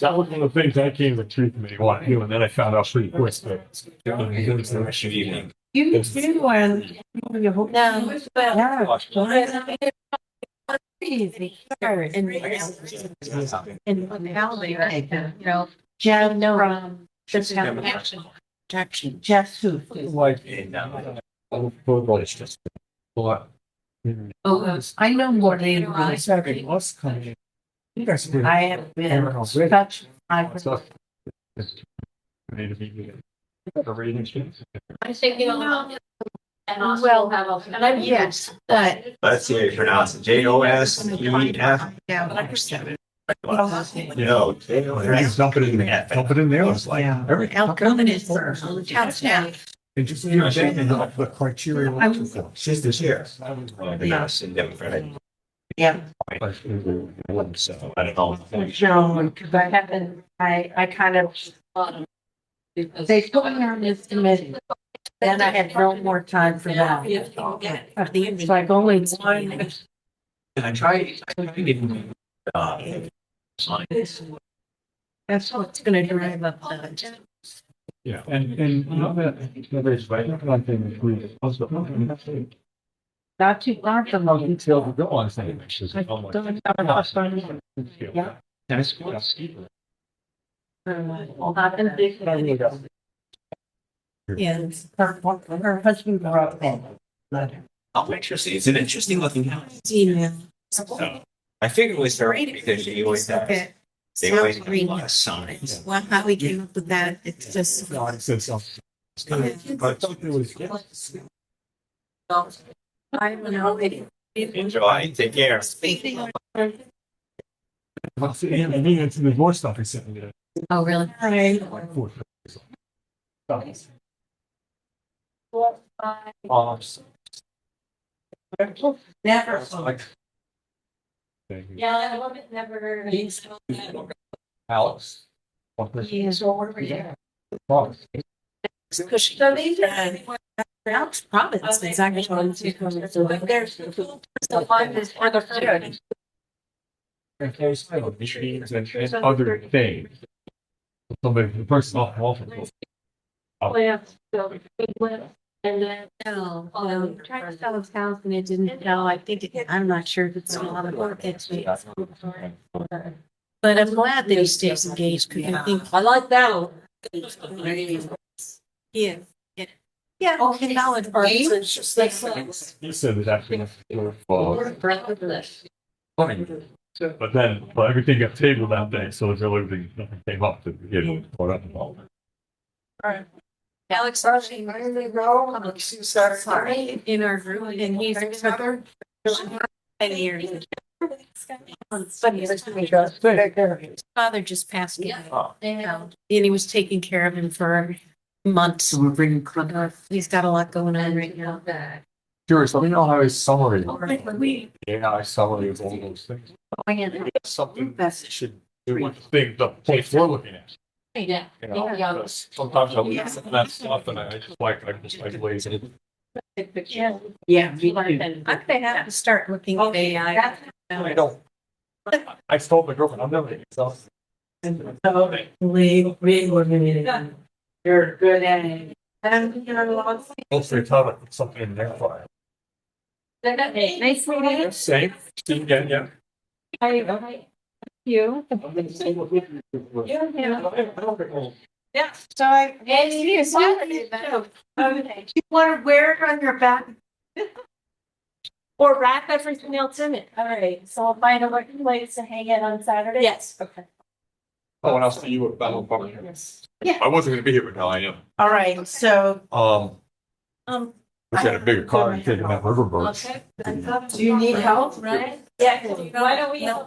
That was one of the things I came to the tree committee wanted to do, and then I found out pretty quick that. It's the rest of the evening. You do, and you hope. No. Yeah. And Valley, you know, Jeff from the protection, Jeff who? Like. And, It's just. But. Oh, I know more than I said it was coming in. You guys did. I have been such, I've Need to meet with the ratings. I'm thinking about. And also Well, have a, and I'm. yes, but. let's see how you pronounce it. JOSEF. Yeah, but I understand it. No. Dump it in there. Dump it in there. It's like. Yeah. Everything. Elkhorn is on the town staff. And just give them the criteria. we're looking for. She's the chair. Madison Democratic. Yeah. So I don't know. Joan, because I haven't, I kind of, they put me on this committee. Then I had no more time for that. It's like only one. And I tried getting, That's what's gonna drive up the. Yeah, and you know that, there's right, one thing that we also. Not too far from How me. detailed we go on things. I don't have enough fun. Yeah. tennis court. Yeah. Her husband grew up in. Oh, interesting. It's an interesting looking house. Email. So I figured it was her because she always has, Okay. they always have a lot of signs. Well, how we came up with that, it's just. No, I said something. But I thought there was. I don't know. Enjoy, take care. There's more stuff he sent me today. Oh, really? Never. Yeah, I love it, never. Alex. So where were you? So these are. Alex Province, exactly. There's the one is for the food. And those kind of machines and other things. Somebody, the person off the wall. Plants, so big plants, and then. No, tried to sell his house and it didn't, no, I think it, I'm not sure if it's a lot of work, it's. But I'm glad that he stays engaged, because I think. I like that one. Yeah, yeah. Yeah, okay, knowledge. It's just like sense. He said it actually. Funny. But everything got tabled that day, so there's really nothing came up to get it brought up. Alex. Sorry. In our group, and he's. 10 years. His father just passed away. And he was taking care of him for months. So we're bringing club. He's got a lot going on right now. Curious, let me know how his summary. We. Yeah, I summary of all those things. Something That's should do with the thing, the place we're looking at. Yeah. You know, Yeah. because sometimes I look at some of that stuff and I just like lazy. Yeah, me too. I'm gonna have to start looking at AI. I don't. I told my girlfriend, I'm never getting stuff. You're good at it. And Hopefully, Tyler put something in there for Nice meeting you. Same, again, yeah. Hi. You. yeah, so I. And you. Okay. You want to wear it on your back? Or wrap everything else in it. All right, so I'll find a working place to hang it on Saturday. Yes. Okay. Oh, and I'll see you at Battle Park. Yeah. I wasn't gonna be here, but now I am. All right, so. Wish I had a bigger car and taking that riverboat. Okay. Do you need help? Right? Yeah. Why don't we help